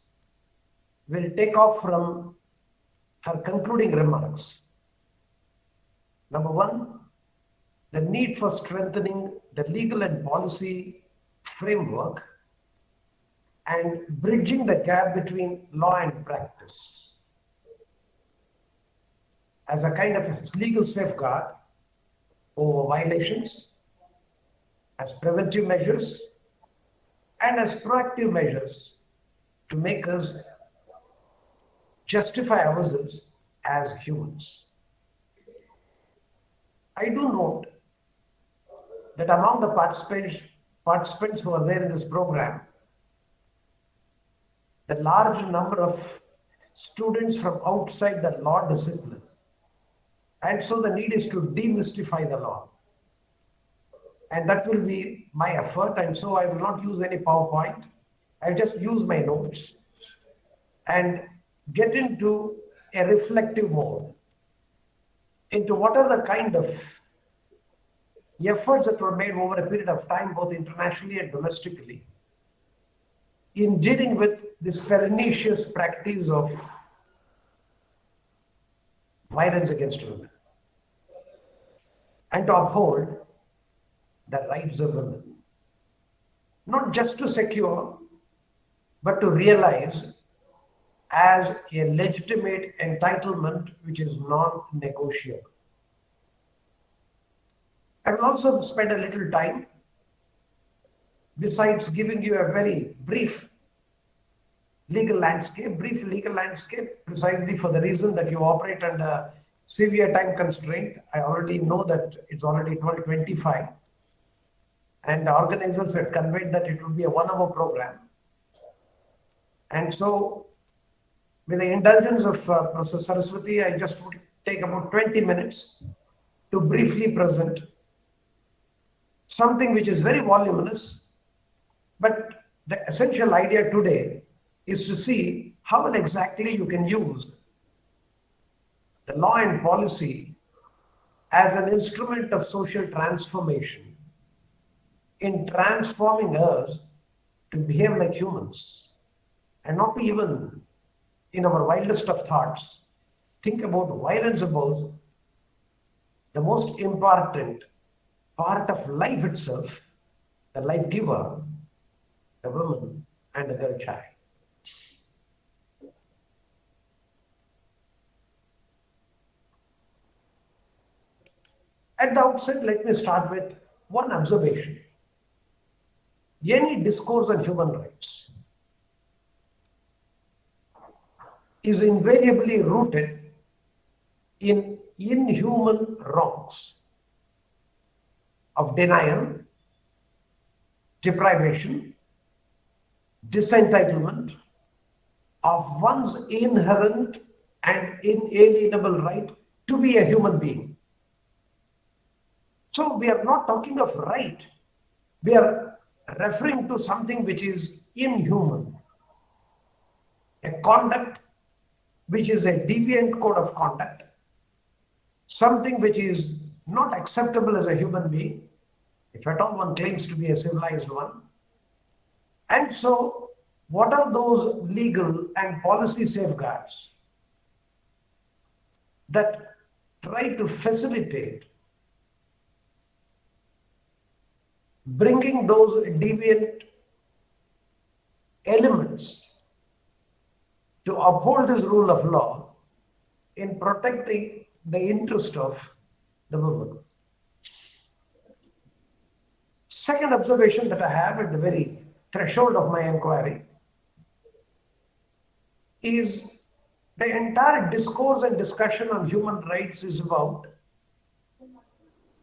Speaker 9: will take off from her concluding remarks. Number one, the need for strengthening the legal and policy framework and bridging the gap between law and practice as a kind of legal safeguard over violations, as preventive measures, and as proactive measures to make us justify ourselves as humans. I do note that among the participants who are there in this program, the large number of students from outside the law discipline. And so the need is to demystify the law. And that will be my effort. And so I will not use any PowerPoint. I'll just use my notes and get into a reflective mode into what are the kind of efforts that were made over a period of time, both internationally and domestically, in dealing with this pernicious practice of violence against women and to uphold the rights of women, not just to secure, but to realize as a legitimate entitlement which is non-negotiable. I will also spend a little time, besides giving you a very brief legal landscape, precisely for the reason that you operate under severe time constraint. I already know that it's already 12:25, and the organizers had conveyed that it would be a 1-hour program. And so, with the indulgence of Professor Saraswati, I just would take about 20 minutes to briefly present something which is very voluminous, but the essential idea today is to see how exactly you can use the law and policy as an instrument of social transformation in transforming us to behave like humans and not to even, in our wildest of thoughts, think about violence about the most important part of life itself, the life giver, the woman, and the girl child. At the outset, let me start with one observation. Any discourse on human rights is invariably rooted in inhuman wrongs of denial, deprivation, disentitlement of one's inherent and inalienable right to be a human being. So we are not talking of right. We are referring to something which is inhuman, a conduct which is a deviant code of conduct, something which is not acceptable as a human being, if at all one claims to be a civilized one. And so, what are those legal and policy safeguards that try to facilitate bringing those deviant elements to uphold this rule of law in protecting the interest of the woman? Second observation that I have at the very threshold of my inquiry is the entire discourse and discussion on human rights is about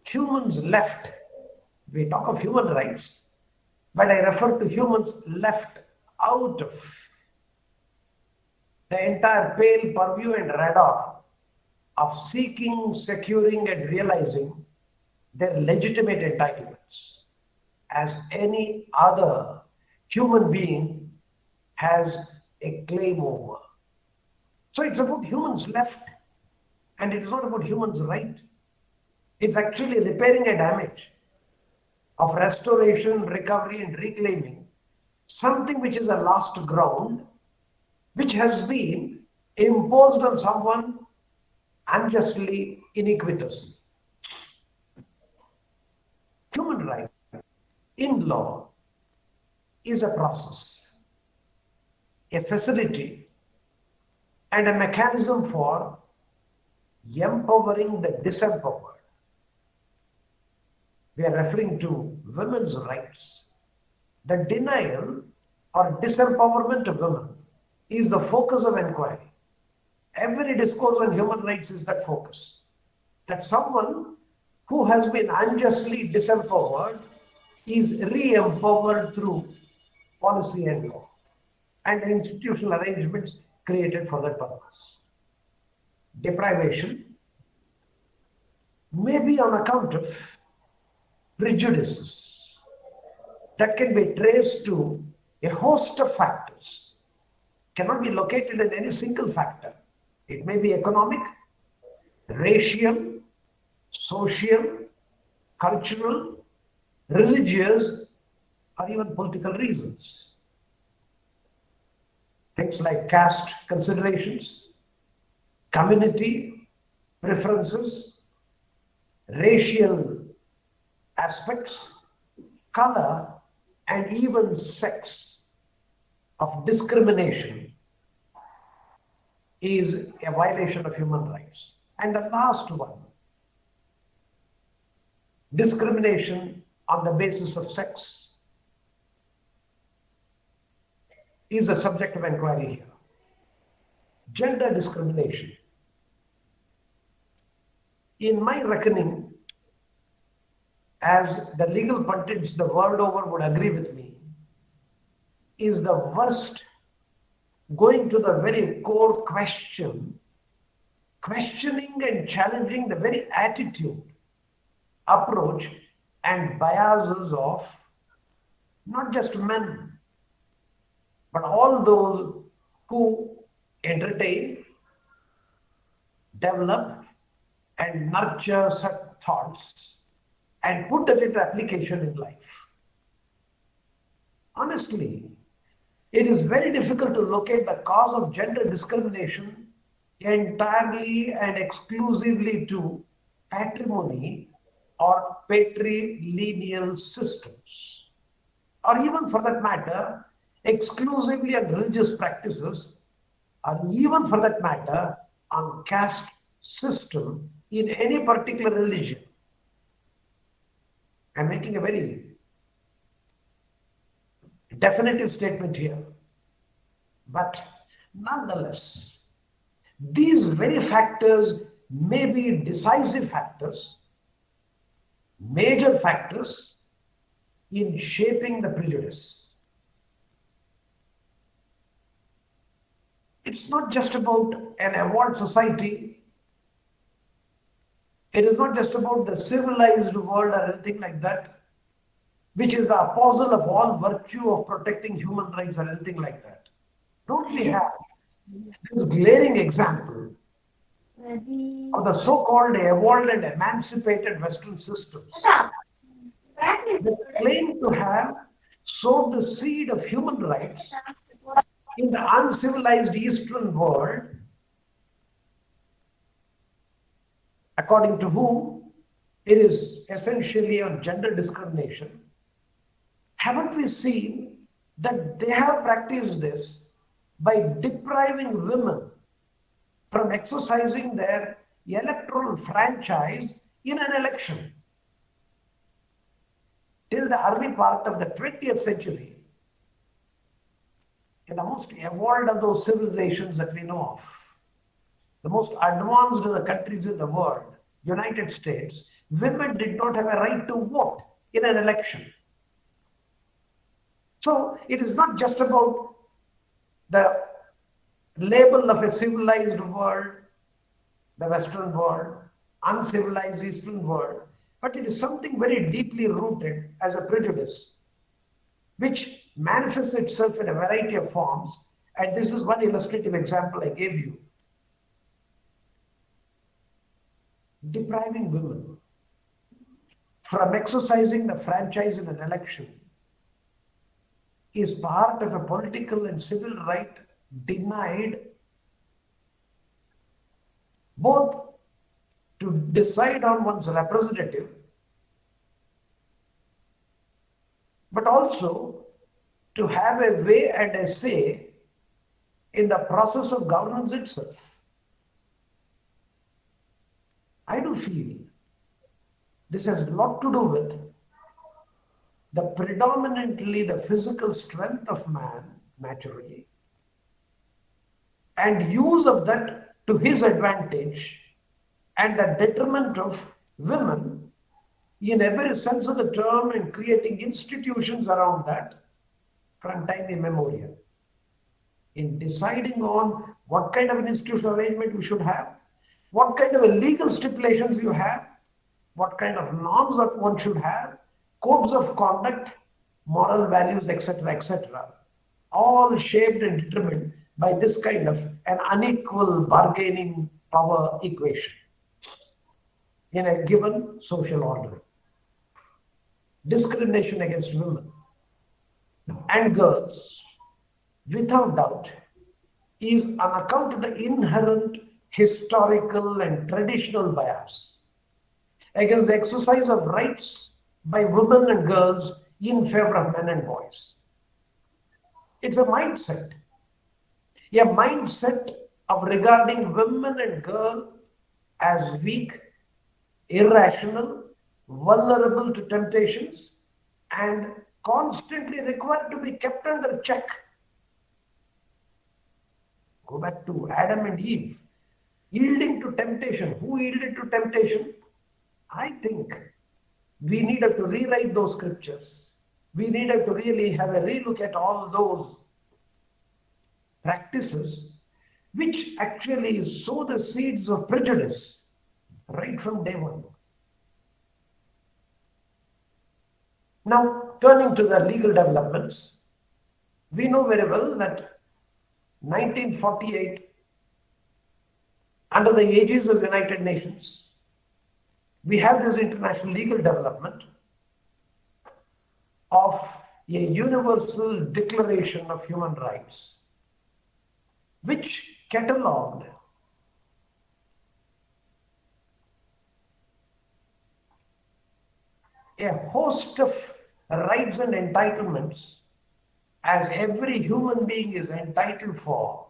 Speaker 9: humans left. We talk of human rights, but I refer to humans left out of the entire pale purview and radar of seeking, securing, and realizing their legitimate entitlements as any other human being has a claim over. So it's about humans left, and it is not about humans right. It's actually repairing a damage of restoration, recovery, and reclaiming something which is a lost ground, which has been imposed on someone unjustly, iniquitously. Human right in law is a process, a facility, and a mechanism for empowering the disempowered. We are referring to women's rights. The denial or disempowerment of women is the focus of inquiry. Every discourse on human rights is that focus. That someone who has been unjustly disempowered is re-empowered through policy and law and institutional arrangements created for that purpose. Deprivation may be on account of prejudices that can be traced to a host of factors, cannot be located in any single factor. It may be economic, racial, social, cultural, religious, or even political reasons. Things like caste considerations, community preferences, racial aspects, color, and even sex of discrimination is a violation of human rights. And the last one, discrimination on the basis of sex, is a subject of inquiry here. Gender discrimination, in my reckoning, as the legal pundits the world over would agree with me, is the worst, going to the very core question, questioning and challenging the very attitude, approach, and biases of not just men, but all those who entertain, develop, and nurture such thoughts and put that into application in life. Honestly, it is very difficult to locate the cause of gender discrimination entirely and exclusively to patrimony or patrilineal systems, or even for that matter, exclusively on religious practices, or even for that matter, on caste system in any particular religion. I'm making a very definitive statement here. But nonetheless, These very factors may be decisive factors, major factors in shaping the prejudice. It's not just about an evolved society. It is not just about the civilized world or anything like that, which is the apostle of all virtue of protecting human rights or anything like that. Don't we have this glaring example of the so-called evolved and emancipated Western systems that claim to have sowed the seed of human rights in the uncivilized Eastern world, according to whom it is essentially on gender discrimination. Haven't we seen that they have practiced this by depriving women from exercising their electoral franchise in an election? Till the early part of the 20th century, in the most evolved of those civilizations that we know of, the most advanced of the countries in the world, United States, women did not have a right to vote in an election. So it is not just about the label of a civilized world, the Western world, uncivilized Eastern world, but it is something very deeply rooted as a prejudice, which manifests itself in a variety of forms. And this is one illustrative example I gave you. Depriving women from exercising the franchise in an election is part of a political and civil right denied both to decide on one's representative, but also to have a way and a say in the process of governance itself. I do feel this has a lot to do with the predominantly the physical strength of man naturally and use of that to his advantage and the detriment of women in every sense of the term and creating institutions around that from time immemorial. In deciding on what kind of an institutional arrangement we should have, what kind of a legal stipulations you have, what kind of norms that one should have, codes of conduct, moral values, etc., all shaped and determined by this kind of an unequal bargaining power equation in a given social order. Discrimination against women and girls, without doubt, is on account of the inherent historical and traditional bias against the exercise of rights by women and girls in favor of men and boys. It's a mindset of regarding women and girls as weak, irrational, vulnerable to temptations, and constantly required to be kept under check. Go back to Adam and Eve, yielding to temptation. Who yielded to temptation? I think we needed to rewrite those scriptures. We needed to really have a relook at all those practices which actually sow the seeds of prejudice right from day one. Now, turning to the legal developments, we know very well that 1948, under the aegis of United Nations, we have this international legal development of a universal declaration of human rights, which catalogued a host of rights and entitlements as every human being is entitled for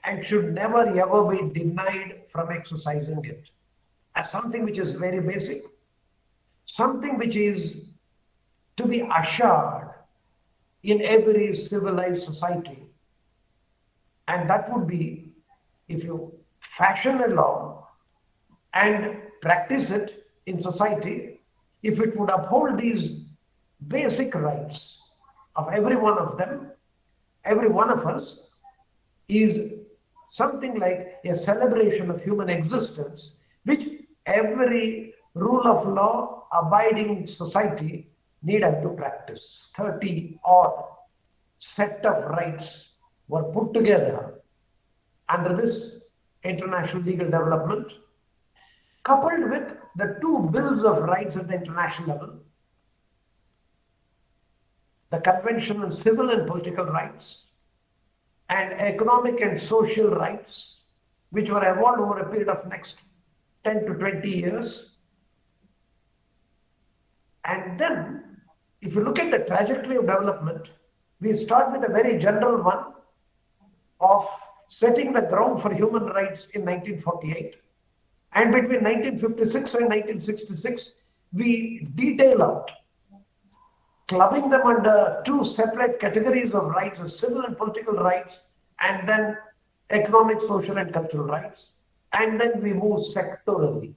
Speaker 9: and should never ever be denied from exercising it, as something which is very basic, something which is to be assured in every civilized society. And that would be if you fashion a law and practice it in society, if it would uphold these basic rights of every one of them, every one of us, is something like a celebration of human existence, which every rule of law abiding society needed to practice. 30 odd set of rights were put together under this international legal development, coupled with the two bills of rights at the international level, the Convention on Civil and Political Rights and Economic and Social Rights, which were evolved over a period of next 10 to 20 years. And then, if you look at the trajectory of development, we start with a very general one of setting the ground for human rights in 1948. And between 1956 and 1966, we detail out, clubbing them under two separate categories of rights, of civil and political rights, and then economic, social, and cultural rights. And then we move sectorally.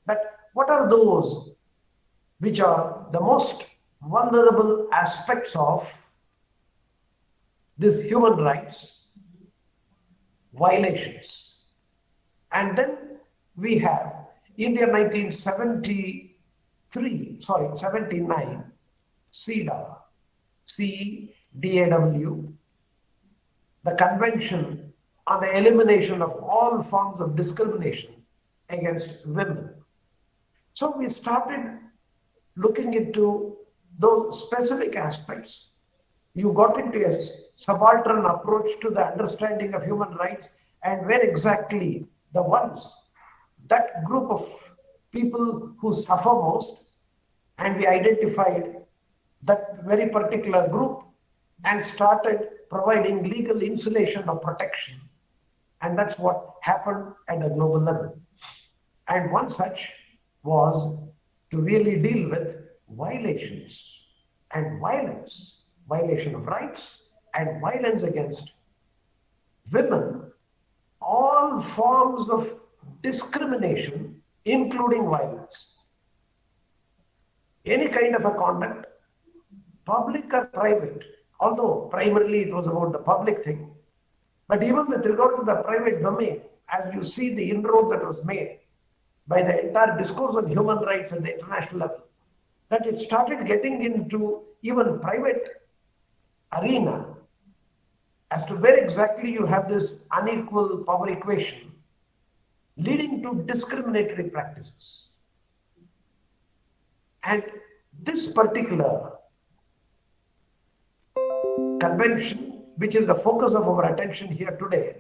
Speaker 9: But what are those which are the most vulnerable aspects of these human rights violations? And then we have in the 79 CEDAW, CEDAW, the Convention on the Elimination of all forms of discrimination against women. So we started looking into those specific aspects. You got into a subaltern approach to the understanding of human rights and where exactly the ones, that group of people who suffer most, and we identified that very particular group and started providing legal insulation or protection. And that's what happened at a global level. And one such was to really deal with violations and violence, violation of rights and violence against women, all forms of discrimination, including violence. Any kind of a conduct, public or private, although primarily it was about the public thing, but even with regard to the private domain, as you see the inroad that was made by the entire discourse on human rights at the international level, that it started getting into even private arena as to where exactly you have this unequal power equation leading to discriminatory practices. And this particular convention, which is the focus of our attention here today,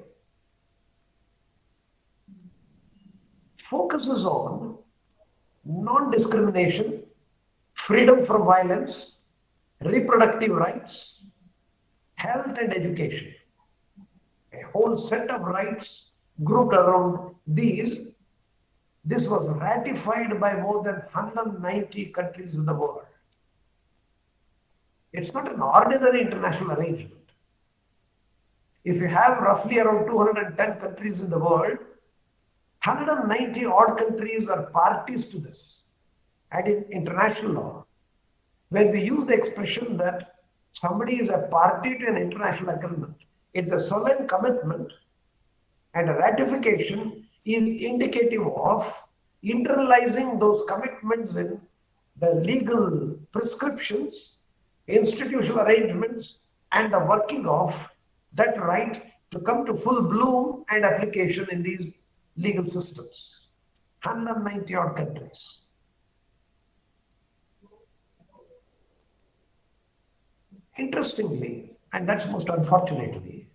Speaker 9: focuses on non-discrimination, freedom from violence, reproductive rights, health and education. A whole set of rights grouped around these. This was ratified by more than 190 countries in the world. It's not an ordinary international arrangement. If you have roughly around 210 countries in the world, 190 odd countries are parties to this. And in international law, when we use the expression that somebody is a party to an international agreement, it's a solemn commitment, and a ratification is indicative of internalizing those commitments in the legal prescriptions, institutional arrangements, and the working of that right to come to full bloom and application in these legal systems. 190 odd countries. Interestingly, and that's most unfortunately,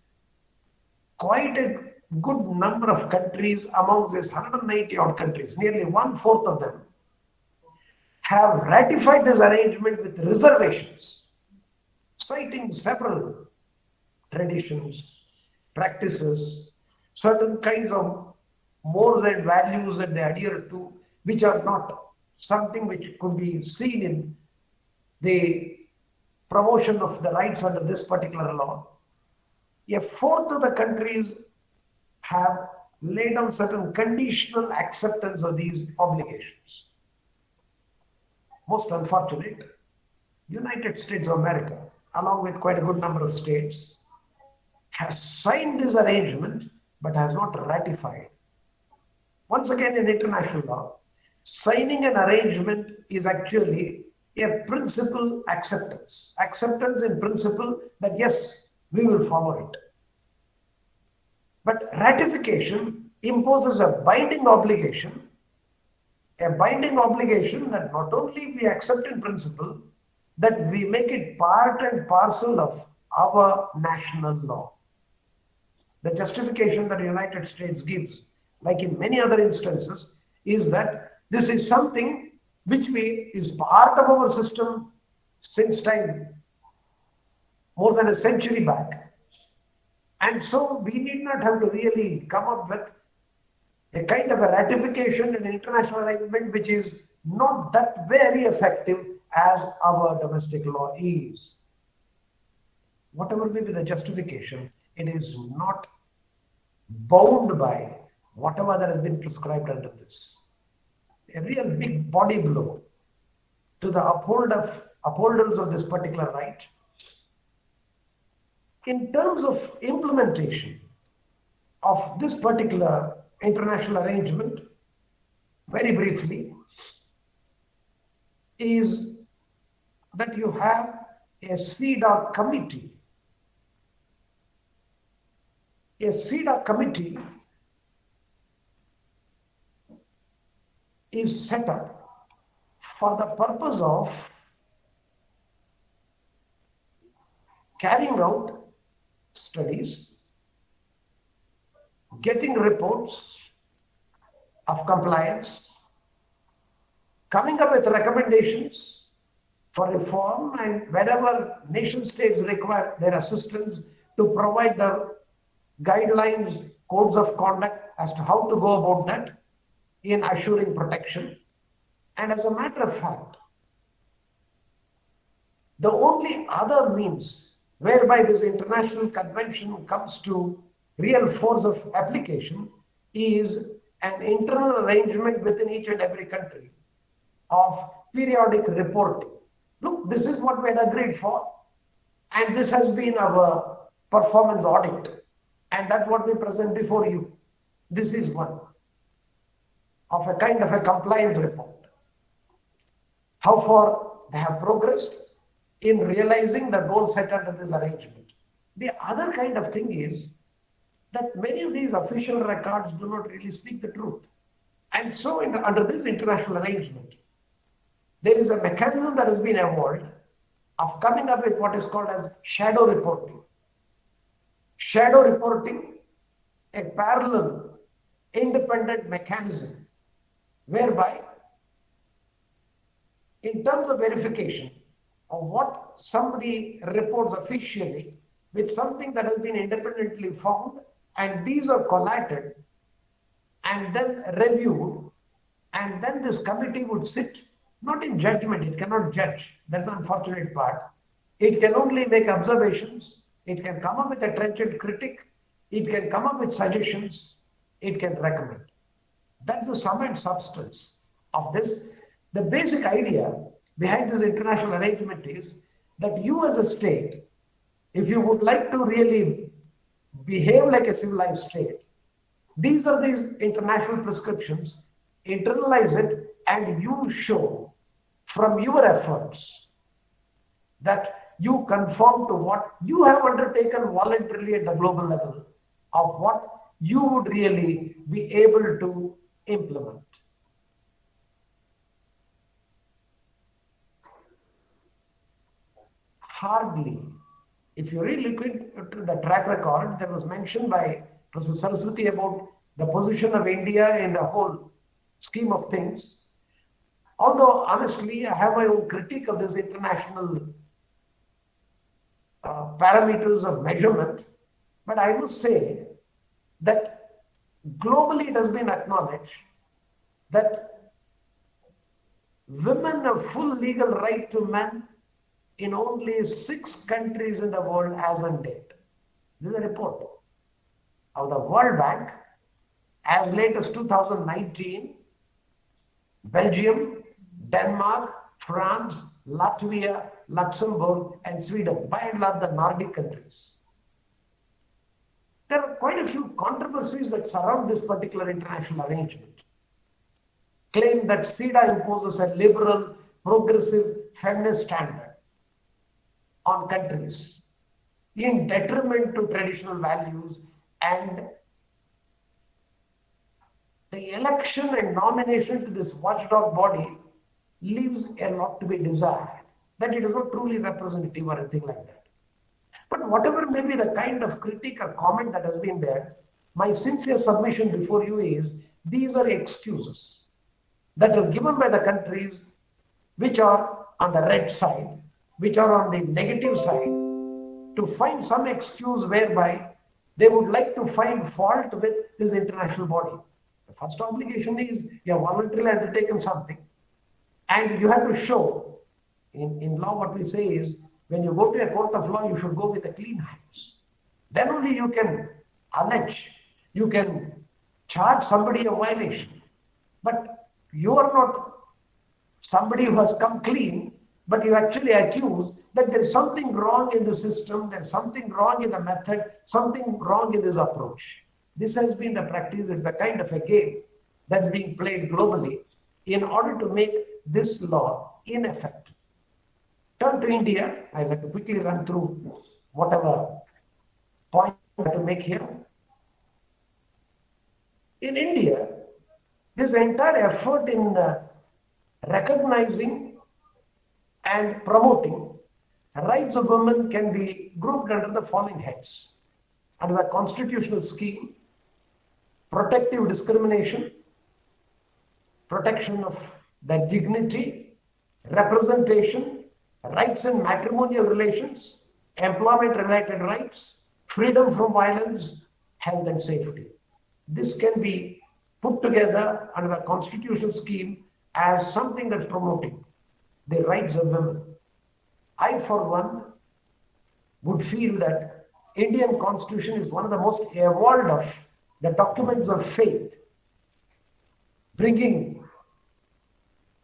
Speaker 9: quite a good number of countries amongst these 190 odd countries, nearly 1/4 of them, have ratified this arrangement with reservations, citing several traditions, practices, certain kinds of mores and values that they adhere to, which are not something which could be seen in the promotion of the rights under this particular law. 1/4 of the countries have laid down certain conditional acceptance of these obligations. Most unfortunate, United States of America, along with quite a good number of states, has signed this arrangement but has not ratified. Once again, in international law, signing an arrangement is actually a principle acceptance. Acceptance in principle that yes, we will follow it. But ratification imposes a binding obligation that not only we accept in principle, that we make it part and parcel of our national law. The justification that the United States gives, like in many other instances, is that this is something which is part of our system since time, more than a century back. And so we need not have to really come up with a kind of a ratification and international arrangement which is not that very effective as our domestic law is. Whatever may be the justification, it is not bound by whatever that has been prescribed under this. A real big body blow to the upholders of this particular right. In terms of implementation of this particular international arrangement, very briefly, is that you have a CEDAW committee. A CEDAW committee is set up for the purpose of carrying out studies, getting reports of compliance, coming up with recommendations for reform, and wherever nation states require their assistance to provide the guidelines, codes of conduct as to how to go about that in assuring protection. And as a matter of fact, the only other means whereby this international convention comes to real force of application is an internal arrangement within each and every country of periodic reporting. Look, this is what we had agreed for, and this has been our performance audit, and that's what we present before you. This is one of a kind of a compliance report. How far they have progressed in realizing the goal set under this arrangement. The other kind of thing is that many of these official records do not really speak the truth. And so under this international arrangement, there is a mechanism that has been evolved of coming up with what is called as shadow reporting. Shadow reporting, a parallel independent mechanism whereby in terms of verification of what somebody reports officially with something that has been independently found, and these are collated and then reviewed, and then this committee would sit not in judgment. It cannot judge. That's the unfortunate part. It can only make observations. It can come up with a trenchant critic. It can come up with suggestions. It can recommend. That's the sum and substance of this. The basic idea behind this international arrangement is that you as a state, if you would like to really behave like a civilized state, these are these international prescriptions, internalize it, and you show from your efforts that you conform to what you have undertaken voluntarily at the global level of what you would really be able to implement. Hardly, if you really look into the track record, there was mentioned by Professor Saraswati about the position of India in the whole scheme of things. Although, honestly, I have my own critique of this international parameters of measurement, but I must say that globally it has been acknowledged that women have full legal right to men in only 6 countries in the world as on date. This is a report. of the World Bank, as late as 2019, Belgium, Denmark, France, Latvia, Luxembourg, and Sweden, by and large the Nordic countries. There are quite a few controversies that surround this particular international arrangement. Claim that CEDA imposes a liberal, progressive, feminist standard on countries in detriment to traditional values, and the election and nomination to this watchdog body leaves a lot to be desired, that it is not truly representative or anything like that. But whatever may be the kind of critique or comment that has been there, my sincere submission before you is, these are excuses that are given by the countries which are on the red side, which are on the negative side, to find some excuse whereby they would like to find fault with this international body. The first obligation is you have voluntarily undertaken something, and you have to show, in law what we say is, when you go to a court of law, you should go with a clean hands. Then only you can allege, you can charge somebody a violation. But you are not somebody who has come clean, but you actually accuse that there is something wrong in the system, there's something wrong in the method, something wrong in this approach. This has been the practice. It's a kind of a game that's being played globally in order to make this law in effect. Turn to India. I'd like to quickly run through whatever point I have to make here. In India, this entire effort in recognizing and promoting rights of women can be grouped under the following heads. Under the constitutional scheme, protective discrimination, protection of their dignity, representation, rights in matrimonial relations, employment-related rights, freedom from violence, health and safety. This can be put together under the constitutional scheme as something that's promoting the rights of women. I, for one, would feel that Indian Constitution is one of the most evolved of the documents of faith, bringing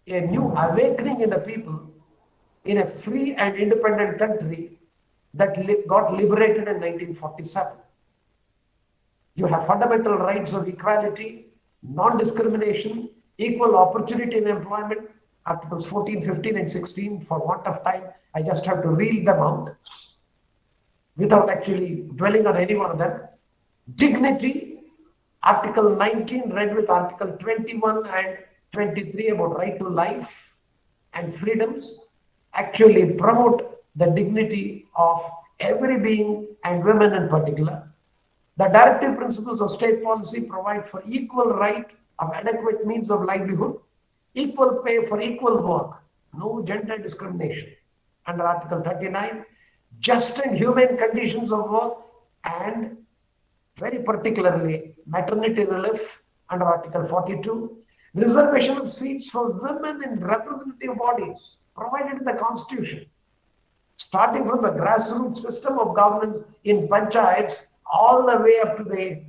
Speaker 9: a new awakening in the people in a free and independent country that got liberated in 1947. You have fundamental rights of equality, non-discrimination, equal opportunity in employment, Articles 14, 15, and 16. For want of time, I just have to read them out without actually dwelling on any one of them. Dignity, Article 19, read with Article 21 and 23 about right to life and freedoms, actually promote the dignity of every being and women in particular. The directive principles of state policy provide for equal right of adequate means of livelihood, equal pay for equal work, no gender discrimination. Under Article 39, just and humane conditions of work, and very particularly maternity relief under Article 42, reservation of seats for women in representative bodies provided in the Constitution, starting from the grassroots system of governance in panchayats all the way up to the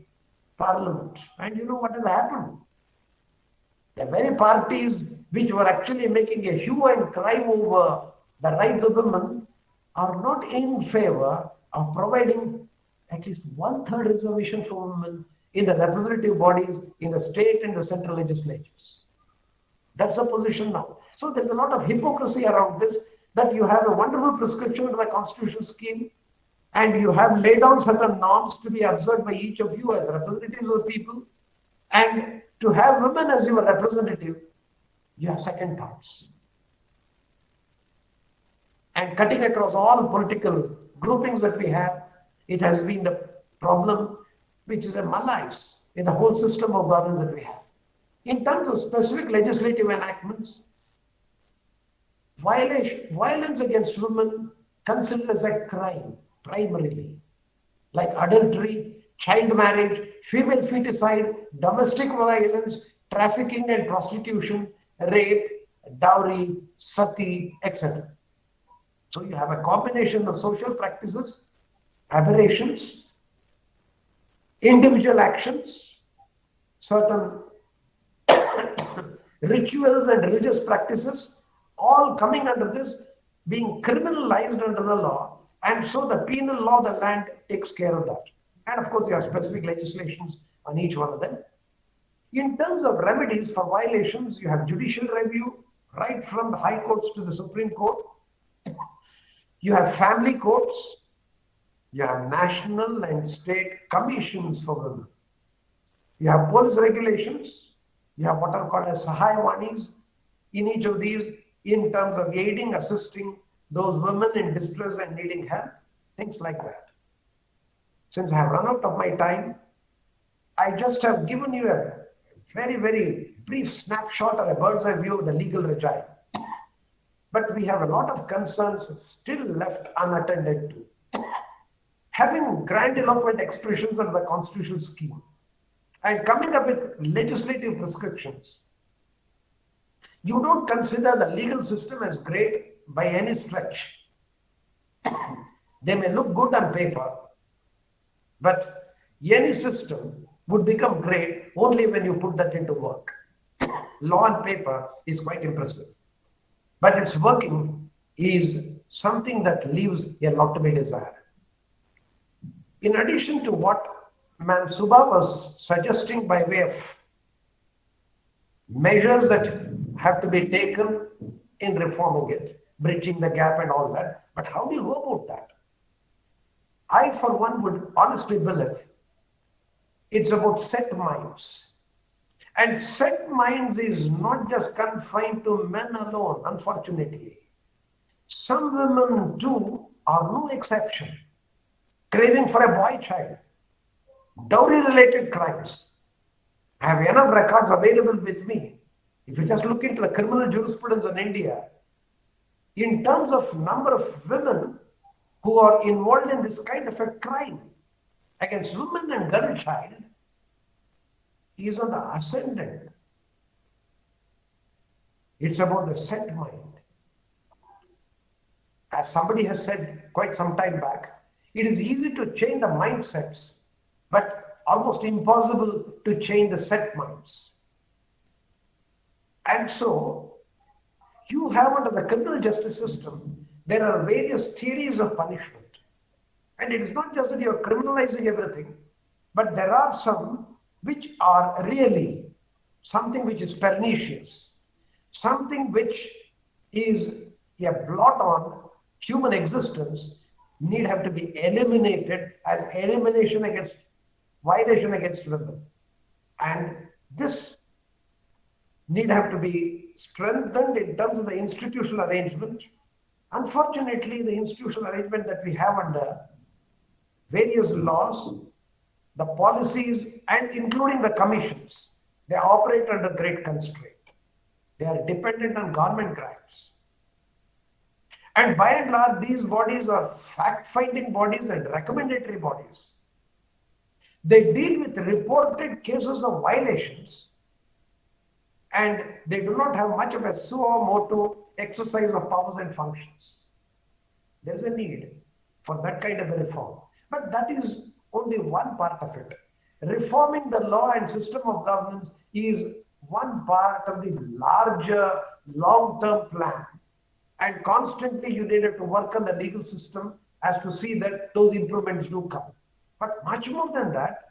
Speaker 9: parliament. And you know what has happened? The very parties which were actually making a hue and cry over the rights of women are not in favor of providing at least 1/3 reservation for women in the representative bodies in the state and the central legislatures. That's the position now. So there's a lot of hypocrisy around this, that you have a wonderful prescription in the constitutional scheme, and you have laid down certain norms to be observed by each of you as representatives of the people, and to have women as your representative, you have second thoughts. And cutting across all political groupings that we have, it has been the problem which is a malaise in the whole system of governance that we have. In terms of specific legislative enactments, violence against women considered as a crime primarily, like adultery, child marriage, female feticide, domestic violence, trafficking and prostitution, rape, dowry, sati, etc. So you have a combination of social practices, aberrations, individual actions, certain rituals and religious practices, all coming under this, being criminalized under the law, and so the penal law of the land takes care of that. And of course, you have specific legislations on each one of them. In terms of remedies for violations, you have judicial review, right from the high courts to the Supreme Court. You have family courts. You have national and state commissions for women. You have police regulations. You have what are called as Sahayavanis in each of these in terms of aiding, assisting those women in distress and needing help, things like that. Since I have run out of my time, I just have given you a very, very brief snapshot or a bird's eye view of the legal regime. But we have a lot of concerns still left unattended to. Having grandiloquent expressions of the constitutional scheme and coming up with legislative prescriptions, you don't consider the legal system as great by any stretch. They may look good on paper, but any system would become great only when you put that into work. Law on paper is quite impressive, but its working is something that leaves a lot to be desired. In addition to what Ma'am Suba was suggesting by way of measures that have to be taken in reforming it, bridging the gap and all that, but how do you go about that? I, for one, would honestly believe it's about set minds. And set minds is not just confined to men alone, unfortunately. Some women too are no exception. Craving for a boy child, dowry-related crimes. I have enough records available with me. If you just look into the criminal jurisprudence in India, in terms of number of women who are involved in this kind of a crime against women and girl child, is on the ascendant. It's about the set mind. As somebody has said quite some time back, it is easy to change the mindsets, but almost impossible to change the set minds. And so, you have under the criminal justice system, there are various theories of punishment. And it is not just that you are criminalizing everything, but there are some which are really something which is pernicious, something which is a blot on human existence, need have to be eliminated as elimination against violation against women. And this need have to be strengthened in terms of the institutional arrangement. Unfortunately, the institutional arrangement that we have under various laws, the policies, and including the commissions, they operate under great constraint. They are dependent on government grants. And by and large, these bodies are fact-finding bodies and recommendatory bodies. They deal with reported cases of violations, and they do not have much of a suo motu exercise of powers and functions. There is a need for that kind of a reform. But that is only one part of it. Reforming the law and system of governance is one part of the larger long-term plan. And constantly you needed to work on the legal system as to see that those improvements do come. But much more than that,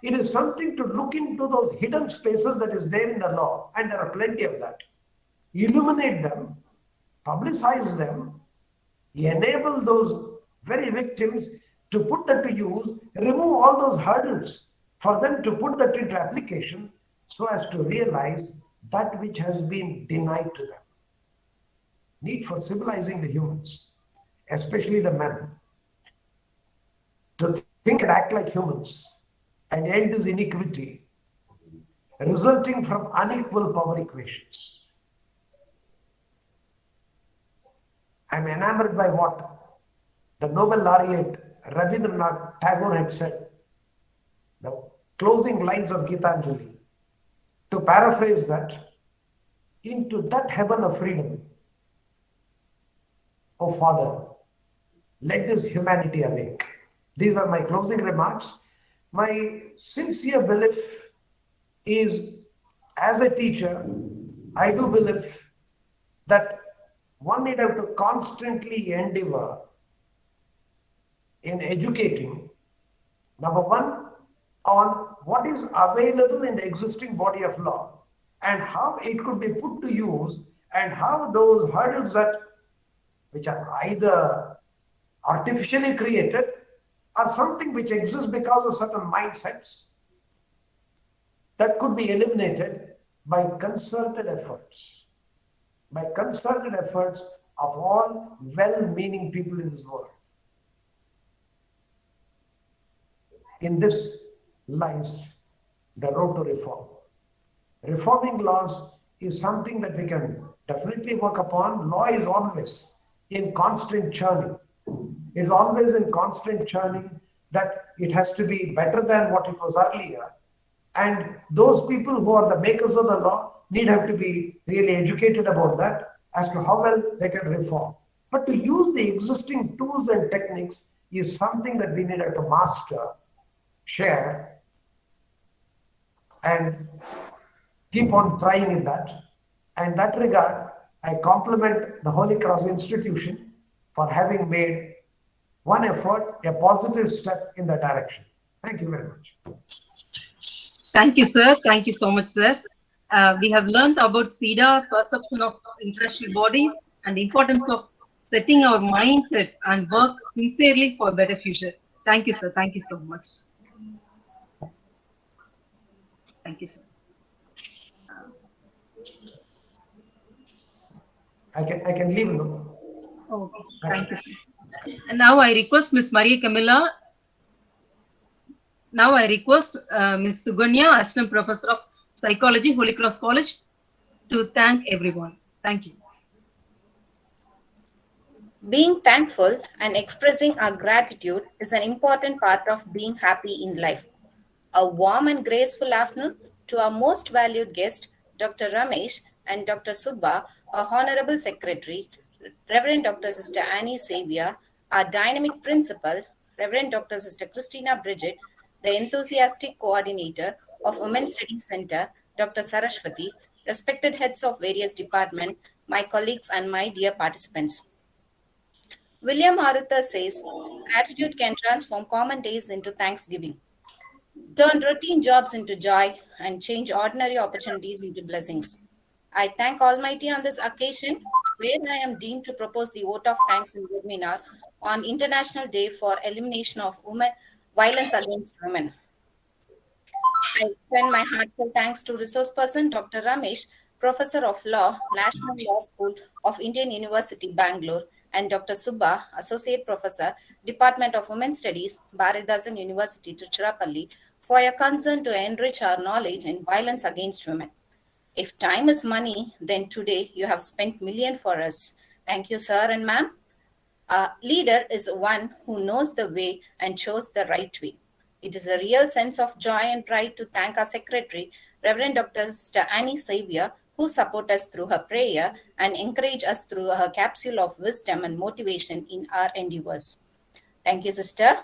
Speaker 9: it is something to look into those hidden spaces that is there in the law, and there are plenty of that. Illuminate them, publicize them, enable those very victims to put that to use, remove all those hurdles for them to put that into application so as to realize that which has been denied to them. Need for civilizing the humans, especially the men, to think and act like humans and end this iniquity resulting from unequal power equations. I'm enamored by what the Nobel laureate Rabindranath Tagore had said, the closing lines of Gitanjali. To paraphrase that, into that heaven of freedom, O Father, let this humanity awake. These are my closing remarks. My sincere belief is, as a teacher, I do believe that one need have to constantly endeavor in educating, number one, on what is available in the existing body of law and how it could be put to use, and how those hurdles that which are either artificially created or something which exists because of certain mindsets, that could be eliminated by concerted efforts. By concerted efforts of all well-meaning people in this world. In this lies the road to reform. Reforming laws is something that we can definitely work upon. Law is always in constant churning. It's always in constant churning, that it has to be better than what it was earlier. And those people who are the makers of the law need have to be really educated about that, as to how well they can reform. But to use the existing tools and techniques is something that we need to master, share, and keep on trying in that. And in that regard, I compliment the Holy Cross institution for having made one effort a positive step in that direction. Thank you very much.
Speaker 1: Thank you, sir. Thank you so much, sir. We have learned about CEDA, perception of international bodies, and the importance of setting our mindset and work sincerely for a better future. Thank you, sir. Thank you so much. Thank you, sir.
Speaker 9: I can leave now.
Speaker 1: Okay, thank you, sir. And now I request Ms. Maria Camilla. Now I request Ms. Suganya, Assistant Professor of Psychology, Holy Cross College, to thank everyone. Thank you.
Speaker 10: Being thankful and expressing our gratitude is an important part of being happy in life. A warm and graceful afternoon to our most valued guest, Dr. Ramesh and Dr. Suba, our Honorable Secretary, Reverend Dr. Sister Annie Xavier, our dynamic principal, Reverend Dr. Sister Christina Bridget, the enthusiastic coordinator of Women's Studies Center, Dr. Saraswati, respected heads of various departments, my colleagues, and my dear participants. William Arthur says, gratitude can transform common days into thanksgiving, turn routine jobs into joy, and change ordinary opportunities into blessings. I thank Almighty on this occasion, where I am deemed to propose the vote of thanks in webinar on International Day for Elimination of Violence Against Women. I extend my heartfelt thanks to resource person Dr. Ramesh, Professor of Law, National Law School of Indian University, Bangalore, and Dr. Suba, Associate Professor, Department of Women's Studies, Bharathidasan University, Tiruchirappalli, for your concern to enrich our knowledge in violence against women. If time is money, then today you have spent million for us. Thank you, sir and ma'am. A leader is one who knows the way and shows the right way. It is a real sense of joy and pride to thank our secretary, Reverend Dr. Sister Annie Xavier, who support us through her prayer and encourage us through her capsule of wisdom and motivation in our endeavors. Thank you, sister.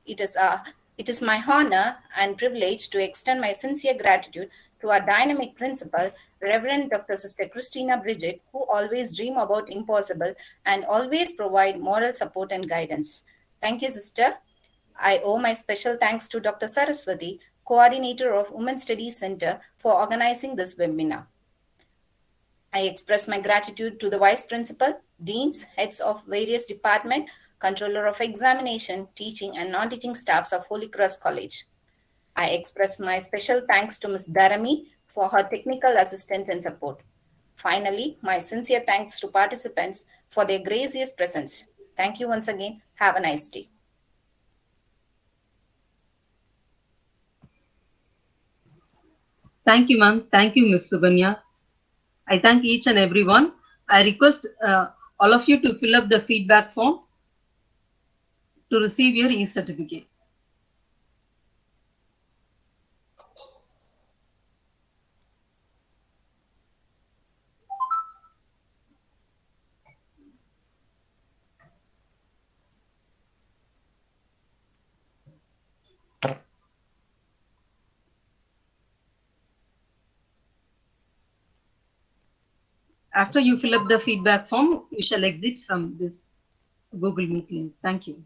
Speaker 10: It is my honor and privilege to extend my sincere gratitude to our dynamic principal, Reverend Dr. Sister Christina Bridget, who always dream about impossible and always provide moral support and guidance. Thank you, sister. I owe my special thanks to Dr. Saraswati, coordinator of Women's Studies Center, for organizing this webinar. I express my gratitude to the Vice Principal, Deans, heads of various departments, Controller of Examination, teaching and non-teaching staffs of Holy Cross College. I express my special thanks to Ms. Dharami for her technical assistance and support. Finally, my sincere thanks to participants for their gracious presence. Thank you once again. Have a nice day.
Speaker 1: Thank you, ma'am. Thank you, Ms. Suganya. I thank each and everyone. I request all of you to fill up the feedback form to receive your e-certificate. After you fill up the feedback form, you shall exit from this Google Meet link. Thank you.